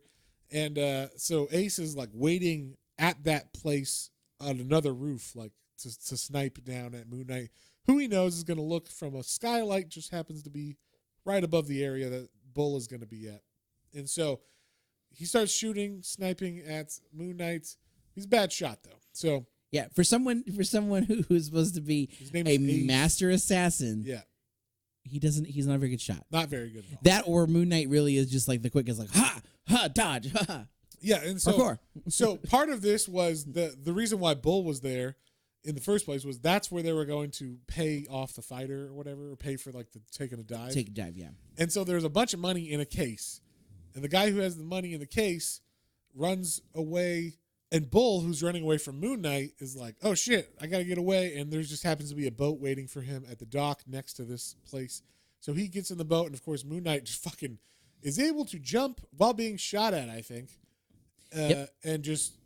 and so Ace is like waiting at that place on another roof, like to snipe down at Moon Knight, who he knows is gonna look from a skylight. Just happens to be right above the area that Bull is gonna be at, and so he starts shooting, sniping at Moon Knight. He's a bad shot though. So yeah, for someone who's supposed to be a master assassin, he's not a very good shot. Not very good at all. That or Moon Knight really is just like the quickest, like dodge, ha. Yeah, and so so part of this was the reason why Bull was there in the first place was that's where they were going to pay off the fighter or whatever, or pay for like taking a dive. Take a dive, yeah. And so there's a bunch of money in a case, and the guy who has the money in the case runs away. And Bull, who's running away from Moon Knight, is like, oh, shit, I got to get away. And there just happens to be a boat waiting for him at the dock next to this place. So he gets in the boat, and, of course, Moon Knight just fucking is able to jump while being shot at, I think, and just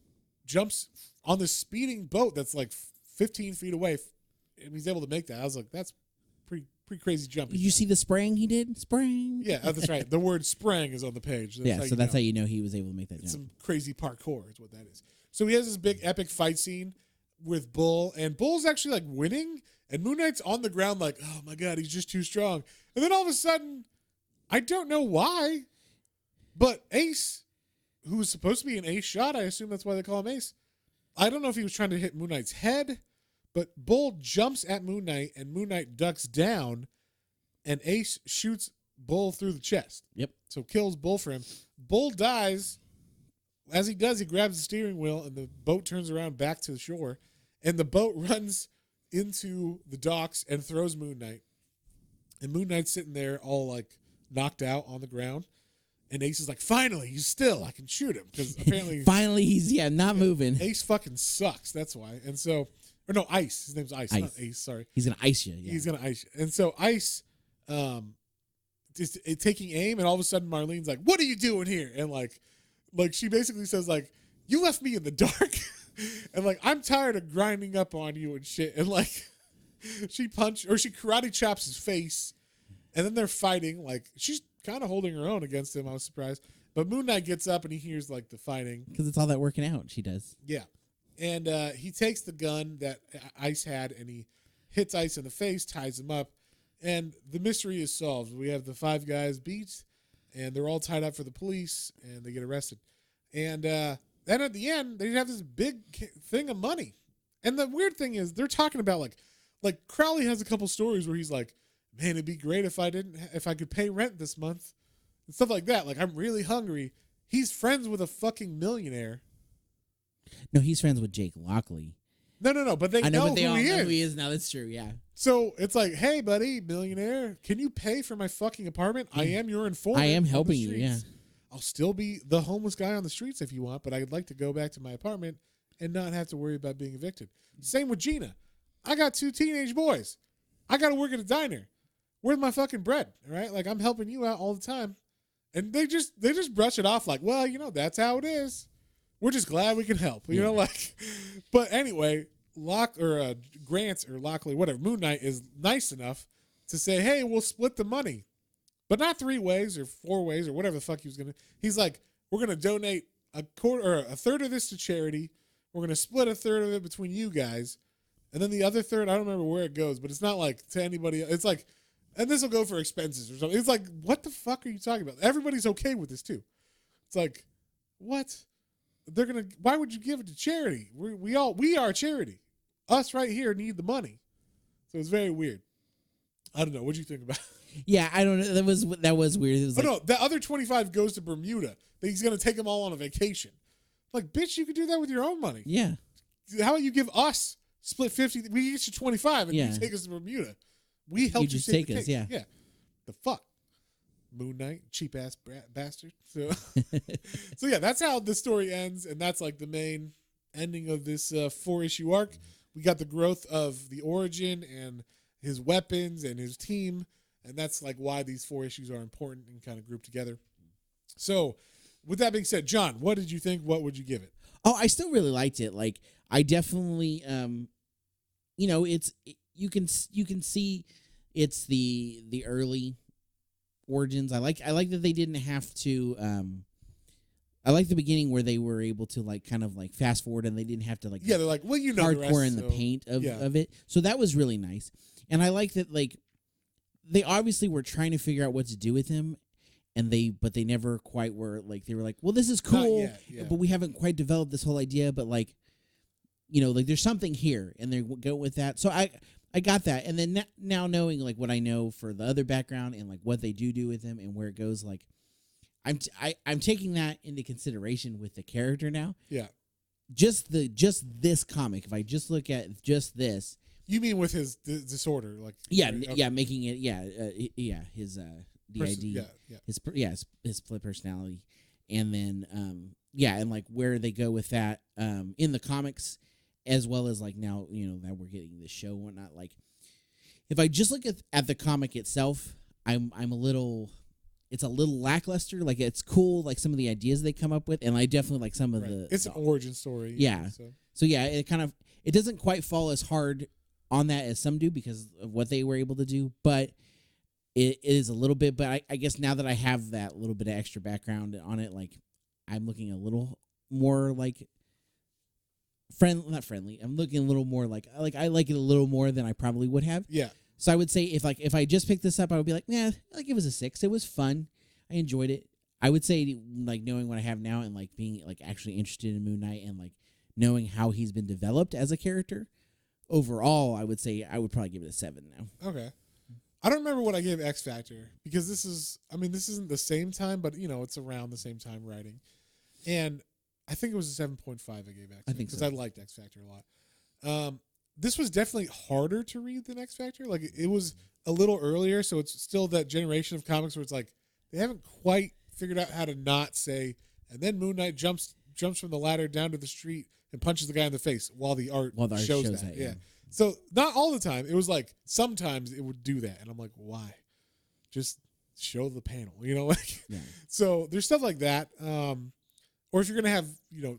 jumps on this speeding boat that's like 15 feet away. And he's able to make that. I was like, that's pretty crazy jumping. Did you see the spraying he did? Spraying. Yeah, that's right. The word spraying is on the page. That's how you know he was able to make that jump. Some crazy parkour is what that is. So he has this big epic fight scene with Bull, and Bull's actually like winning, and Moon Knight's on the ground like, oh my God, he's just too strong. And then all of a sudden, I don't know why, but Ace, who was supposed to be an ace shot, I assume that's why they call him Ace. I don't know if he was trying to hit Moon Knight's head, but Bull jumps at Moon Knight, and Moon Knight ducks down, and Ace shoots Bull through the chest. Yep. So kills Bull for him. Bull dies. As he does, he grabs the steering wheel, and the boat turns around back to the shore, and the boat runs into the docks and throws Moon Knight. And Moon Knight's sitting there all like knocked out on the ground. And Ace is like, finally, he's still. I can shoot him. Because apparently... finally, he's, not moving. Ace fucking sucks. That's why. And so... Or no, Ice. His name's Ice. Not Ace, sorry. He's going to ice you. Yeah. He's going to ice you. And so Ice is taking aim, and all of a sudden Marlene's like, what are you doing here? And like she basically says, like, you left me in the dark. And like, I'm tired of grinding up on you and shit. And like, she karate chops his face. And then they're fighting. Like, she's kind of holding her own against him. I was surprised. But Moon Knight gets up and he hears like the fighting. Because it's all that working out she does. Yeah. And he takes the gun that Ice had and he hits Ice in the face, ties him up. And the mystery is solved. We have the 5 guys beat, and they're all tied up for the police, and they get arrested. And then at the end, they have this big thing of money. And the weird thing is, they're talking about like Crowley has a couple stories where he's like, man, it'd be great if I could pay rent this month and stuff like that. Like, I'm really hungry. He's friends with a fucking millionaire. No, he's friends with Jake Lockley. No, but they know who he is. Now that's true, yeah. So it's like, hey, buddy, millionaire, can you pay for my fucking apartment? I am your informant. I am helping you, yeah. I'll still be the homeless guy on the streets if you want, but I'd like to go back to my apartment and not have to worry about being evicted. Same with Gina. I got 2 teenage boys. I got to work at a diner. Where's my fucking bread? All right? Like, I'm helping you out all the time. And they just brush it off like, well, that's how it is. We're just glad we can help. You know, like, but anyway, Grant or Lockley, whatever, Moon Knight is nice enough to say, hey, we'll split the money, but not 3 ways or 4 ways or whatever the fuck he was going to. He's like, we're going to donate a third of this to charity. We're going to split a third of it between you guys. And then the other third, I don't remember where it goes, but it's not like to anybody. It's like, and this will go for expenses or something. It's like, what the fuck are you talking about? Everybody's okay with this too. It's like, what? Why would you give it to charity? We are charity. Us right here need the money. So it's very weird. I don't know. What'd you think about it? Yeah, I don't know. That was weird. It was no, the other 25 goes to Bermuda. That he's going to take them all on a vacation. Like, bitch, you could do that with your own money. Yeah. How about you give us split 50? We get you 25 and you take us to Bermuda. We helped you save the case. Yeah. The fuck? Moon Knight, cheap ass bastard. So, so yeah, that's how the story ends, and that's like the main ending of this 4-issue arc. We got the growth of the origin and his weapons and his team, and that's like why these 4 issues are important and kind of grouped together. So, with that being said, John, what did you think? What would you give it? Oh, I still really liked it. Like, I definitely, you can see it's the early origins. I like that they didn't have to. I like the beginning where they were able to like kind of like fast forward and they didn't have to like they're like, well, hardcore in the paint of it. So that was really nice, and I like that like they obviously were trying to figure out what to do with him, but they never quite were like they were like, well, this is cool, but we haven't quite developed this whole idea, but like like there's something here, and they go with that. So I got that, and then now knowing like what I know for the other background and like what they do with him and where it goes, like I'm taking that into consideration with the character now. Yeah, just this comic. If I just look at just this, you mean with his disorder, like making it his DID, his split personality, and then and like where they go with that in the comics. As well as like now, that we're getting the show and whatnot. Like, if I just look at the comic itself, it's a little lackluster. Like, it's cool, like some of the ideas they come up with, and I definitely like some of the. It's an origin story. Yeah. So yeah, it doesn't quite fall as hard on that as some do because of what they were able to do, but it is a little bit. But I guess now that I have that little bit of extra background on it, like I'm looking a little more like. Not friendly. I'm looking a little more like I like it a little more than I probably would have. Yeah. So I would say if I just picked this up, I would be like, like it was a 6. It was fun. I enjoyed it. I would say like knowing what I have now and like being like actually interested in Moon Knight and like knowing how he's been developed as a character. Overall, I would say I would probably give it a 7 now. Okay. I don't remember what I gave X Factor because this isn't the same time, but it's around the same time writing, and. I think it was a 7.5 I gave X Factor because I liked X Factor a lot. this was definitely harder to read than X Factor. Like it was a little earlier, so it's still that generation of comics where it's like they haven't quite figured out how to not say, and then Moon Knight jumps from the ladder down to the street and punches the guy in the face while the art shows that. Yeah. So not all the time. It was like sometimes it would do that, and I'm like, why? Just show the panel, like. Yeah. So there's stuff like that. Or if you're gonna have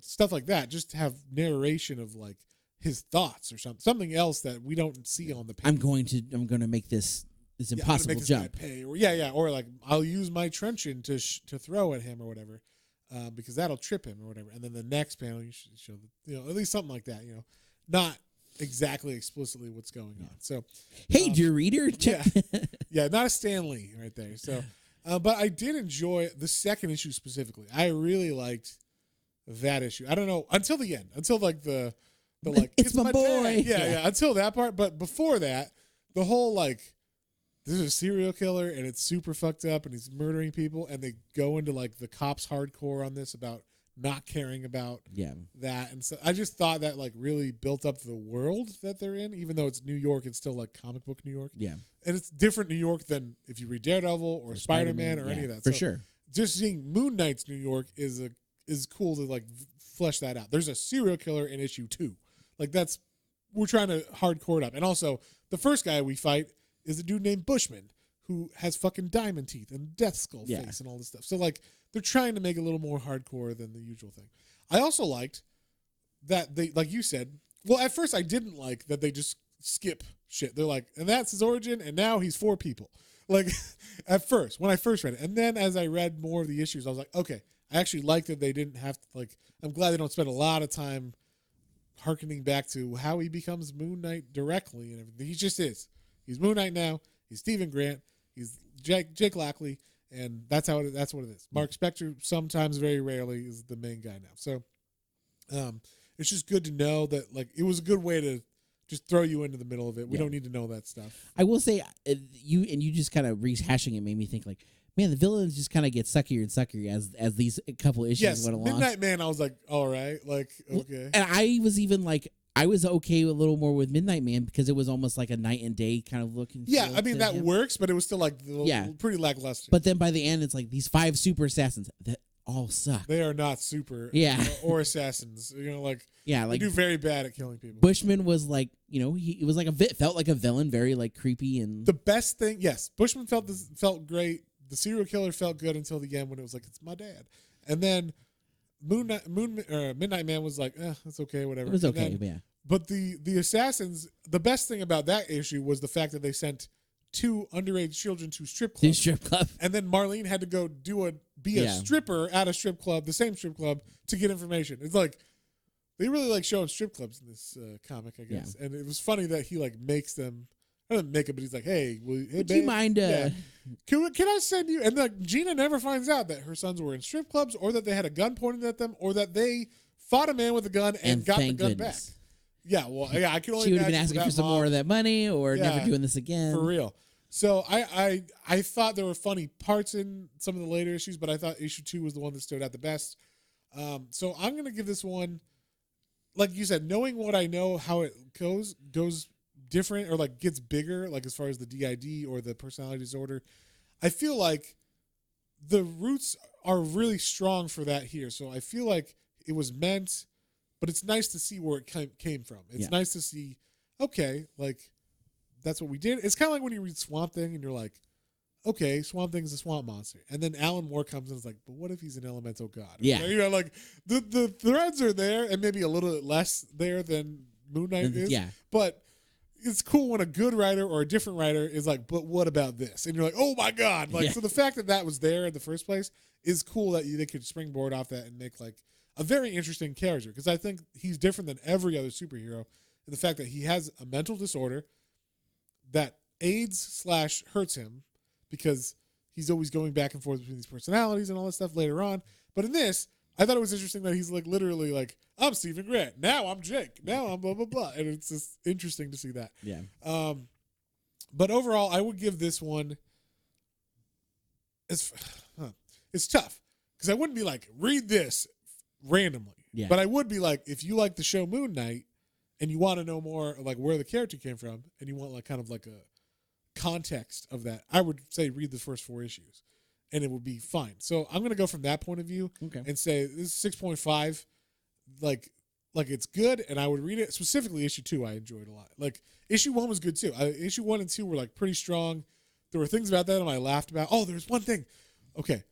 stuff like that, just have narration of like his thoughts or something else that we don't see on the page. I'm going to make this impossible jump. Or like I'll use my truncheon to throw at him or whatever, because that'll trip him or whatever. And then the next panel you should show at least something like that. Not exactly explicitly what's going on. So, hey, dear reader, check. Yeah, not a Stan Lee right there. So, but I did enjoy the second issue specifically. I really liked that issue. I don't know until the end, until like the like it's my boy. Yeah, until that part. But before that, the whole like this is a serial killer and it's super fucked up and he's murdering people, and they go into like the cops hardcore on this about not caring about that. And so I just thought that like really built up the world that they're in, even though it's New York, it's still like comic book New York. Yeah. And it's different New York than if you read Daredevil or Spider-Man or any of that. For sure. Just seeing Moon Knight's New York is cool to like flesh that out. There's a serial killer in issue 2. Like we're trying to hardcore it up. And also the first guy we fight is a dude named Bushman who has fucking diamond teeth and death skull face and all this stuff. So like they're trying to make it a little more hardcore than the usual thing. I also liked that they, like you said, well, at first I didn't like that they just skip shit. They're like, and that's his origin, and now he's 4 people. Like at first, when I first read it. And then as I read more of the issues, I was like, okay, I actually like that they didn't have to, like, I'm glad they don't spend a lot of time hearkening back to how he becomes Moon Knight directly and everything. He just is. He's Moon Knight now. He's Stephen Grant. He's Jake Lockley. And that's what it is. Mark Spector, sometimes, very rarely, is the main guy now. So it's just good to know that, like, it was a good way to just throw you into the middle of it. We don't need to know that stuff. I will say, you just kind of rehashing it made me think, like, man, the villains just kind of get suckier and suckier as these couple issues went along. Midnight Man, I was like, all right, like, okay. And I was even like, I was okay a little more with Midnight Man because it was almost like a night and day kind of looking. Yeah, I mean, that works, but it was still like pretty lackluster. But then by the end, it's like these 5 super assassins that all suck. They are not super or assassins. Like they do very bad at killing people. Bushman was like, he was like felt like a villain, very like creepy. And the best thing, yes, Bushman felt great. The serial killer felt good until the end when it was like, it's my dad. And then Midnight Man was like, that's okay, whatever. It was okay, yeah. But the assassins, the best thing about that issue was the fact that they sent 2 underage children to strip club. And then Marlene had to go be a stripper at a strip club, the same strip club, to get information. It's like they really like showing strip clubs in this comic, I guess. Yeah. And it was funny that he like makes them. I don't make it, but he's like, hey, would you mind? Can I send you? And like Gina never finds out that her sons were in strip clubs, or that they had a gun pointed at them, or that they fought a man with a gun and got the gun back. Yeah, well, I can only. She would have been asking for some more of that money, or never doing this again. For real. So I thought there were funny parts in some of the later issues, but I thought issue 2 was the one that stood out the best. So I'm gonna give this one, like you said, knowing what I know, how it goes different, or like gets bigger, like as far as the DID or the personality disorder. I feel like the roots are really strong for that here. So I feel like it was meant, but it's nice to see where it came from. It's nice to see, okay, like that's what we did. It's kind of like when you read Swamp Thing and you're like, okay, Swamp Thing's a swamp monster. And then Alan Moore comes and is like, but what if he's an elemental god? Yeah. Like the threads are there, and maybe a little bit less there than Moon Knight is. Yeah. But it's cool when a good writer or a different writer is like, but what about this? And you're like, oh my God. Like, so the fact that was there in the first place is cool, that they could springboard off that and make like a very interesting character. Because I think he's different than every other superhero in the fact that he has a mental disorder that aids/hurts him, because he's always going back and forth between these personalities and all this stuff later on. But in this, I thought it was interesting that he's like literally like, I'm Stephen Grant. Now I'm Jake. Now I'm blah, blah, blah. And it's just interesting to see that. Yeah. But overall, I would give this one, it's tough, because I wouldn't be like, read this randomly. Yeah. But I would be like, if you like the show Moon Knight and you want to know more like where the character came from, and you want like kind of like a context of that, I would say read the first 4 issues, and it would be fine. So I'm gonna go from that point of view and say this is 6.5, like it's good, and I would read it. Specifically, issue 2 I enjoyed a lot. Like issue 1 was good too. Issue 1 and 2 were like pretty strong. There were things about that I laughed about. Oh, there's one thing. Okay,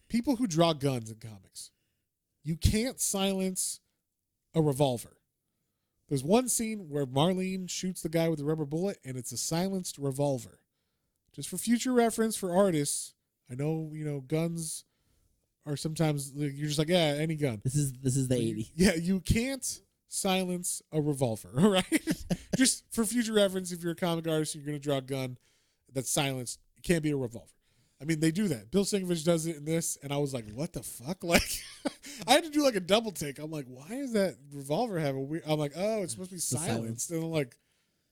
people who draw guns in comics, you can't silence a revolver. There's one scene where Marlene shoots the guy with a rubber bullet, and it's a silenced revolver. Just for future reference for artists, I know, guns are sometimes, you're just like, yeah, any gun. This is the 80s. Yeah, you can't silence a revolver, right? Just for future reference, if you're a comic artist and you're going to draw a gun that's silenced, it can't be a revolver. I mean, they do that. Bill Cincovich does it in this, and I was like, what the fuck? Like, I had to do like a double take. I'm like, why does that revolver have a weird... I'm like, oh, it's supposed to be silenced. And I'm like,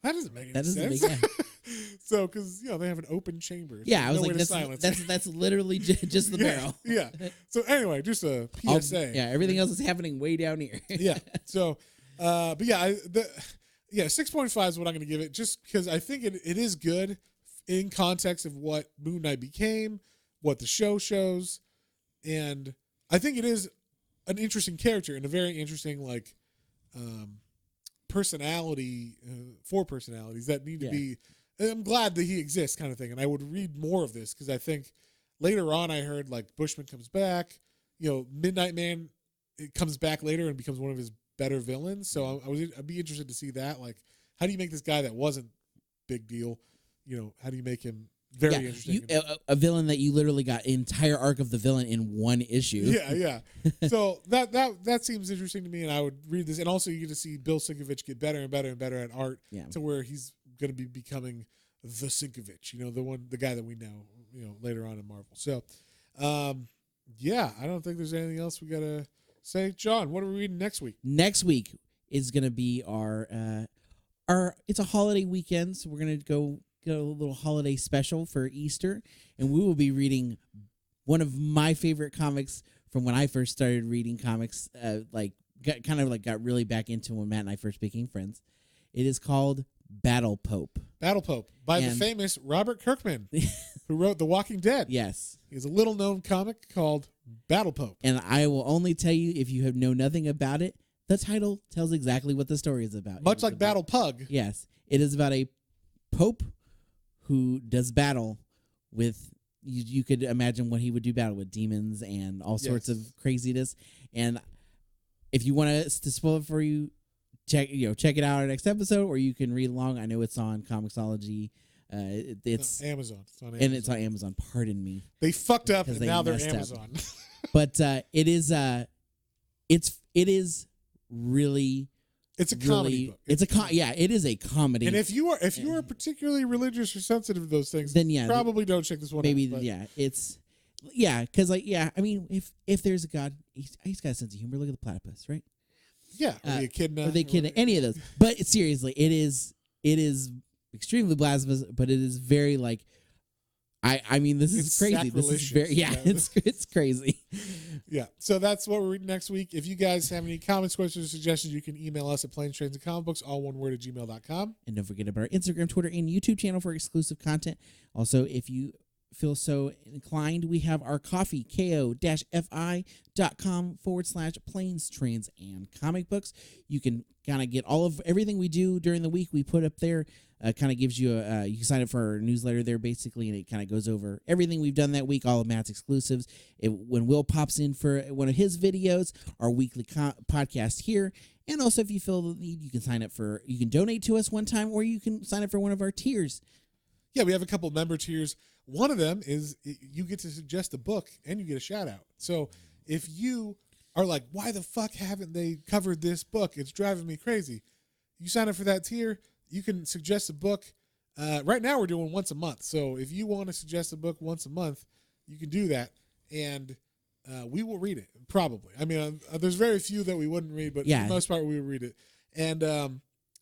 that doesn't make any sense. So, because, they have an open chamber. Yeah, I was like, that's literally just the barrel. Yeah. So, anyway, just a PSA. Everything else is happening way down here. Yeah. So, but yeah, 6.5 is what I'm going to give it, just because I think it is good in context of what Moon Knight became, what the show shows, and I think it is an interesting character and a very interesting personality, 4 personalities that need to be. I'm glad that he exists, kind of thing, and I would read more of this because I think later on I heard like Bushman comes back, Midnight Man, it comes back later and becomes one of his better villains. So I'd be interested to see that. Like, how do you make this guy that wasn't big deal? How do you make him very interesting? A villain that you literally got entire arc of the villain in 1 issue. Yeah. So that seems interesting to me, and I would read this. And also, you get to see Bill Cincovich get better and better and better at art to where he's going to be becoming the Cincovich, the guy that we know, later on in Marvel. So, I don't think there's anything else we got to say. John, what are we reading next week? Next week is going to be our it's a holiday weekend, so we're going to go a little holiday special for Easter, and we will be reading one of my favorite comics from when I first started reading comics, got really back into when Matt and I first became friends. It is called Battle Pope. Battle Pope by the famous Robert Kirkman, who wrote The Walking Dead. Yes. He has a little known comic called Battle Pope. And I will only tell you, if you know nothing about it, the title tells exactly what the story is about. Much like Battle Pug. Yes. It is about a pope who does battle with, you could imagine what he would do battle with, demons and all sorts of craziness. And if you want us to spoil it for you, check it out our next episode, or you can read along. I know it's on Comixology. It's Amazon. It's on Amazon. And it's on Amazon. Pardon me. They fucked up and now they're Amazon. But it is really... It's a comedy book. It is a comedy. And if you are particularly religious or sensitive to those things, then probably don't check this one out. Because I mean, if there's a God, he's got a sense of humor. Look at the platypus, right? Yeah, or the echidna. Or the echidna, any of those. But seriously, it is extremely blasphemous, but it is very I mean, this is crazy. This is very it's crazy. Yeah. So that's what we're reading next week. If you guys have any comments, questions, or suggestions, you can email us at planestrains&comicbooks, all one word, at gmail.com. And don't forget about our Instagram, Twitter, and YouTube channel for exclusive content. Also, if you feel so inclined, we have our coffee, ko-fi.com/planes, trains, and comic books. You can kind of get everything we do during the week we put up there. Kind of gives you you can sign up for our newsletter there basically, and it kind of goes over everything we've done that week, all of Matt's exclusives. When Will pops in for one of his videos, our weekly podcast here, and also if you feel the need, you can donate to us one time, or you can sign up for one of our tiers. Yeah, we have a couple member tiers. One of them is you get to suggest a book and you get a shout out. So if you are like, why the fuck haven't they covered this book? It's driving me crazy. You sign up for that tier. You can suggest a book. Right now we're doing once a month. So if you want to suggest a book once a month, you can do that. And we will read it, probably. I mean, there's very few that we wouldn't read, but for the most part, we will read it. And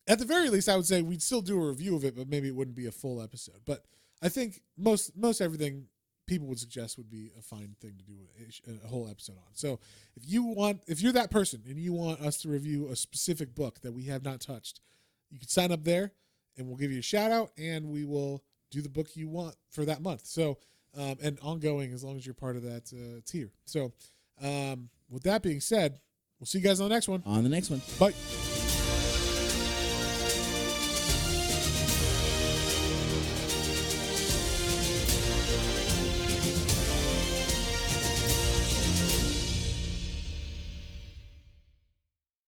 at the very least, I would say we'd still do a review of it, but maybe it wouldn't be a full episode. But I think most everything people would suggest would be a fine thing to do a whole episode on. So if you're that person and you want us to review a specific book that we have not touched, you can sign up there and we'll give you a shout out and we will do the book you want for that month. So, and ongoing as long as you're part of that tier. So, with that being said, we'll see you guys on the next one. On the next one. Bye.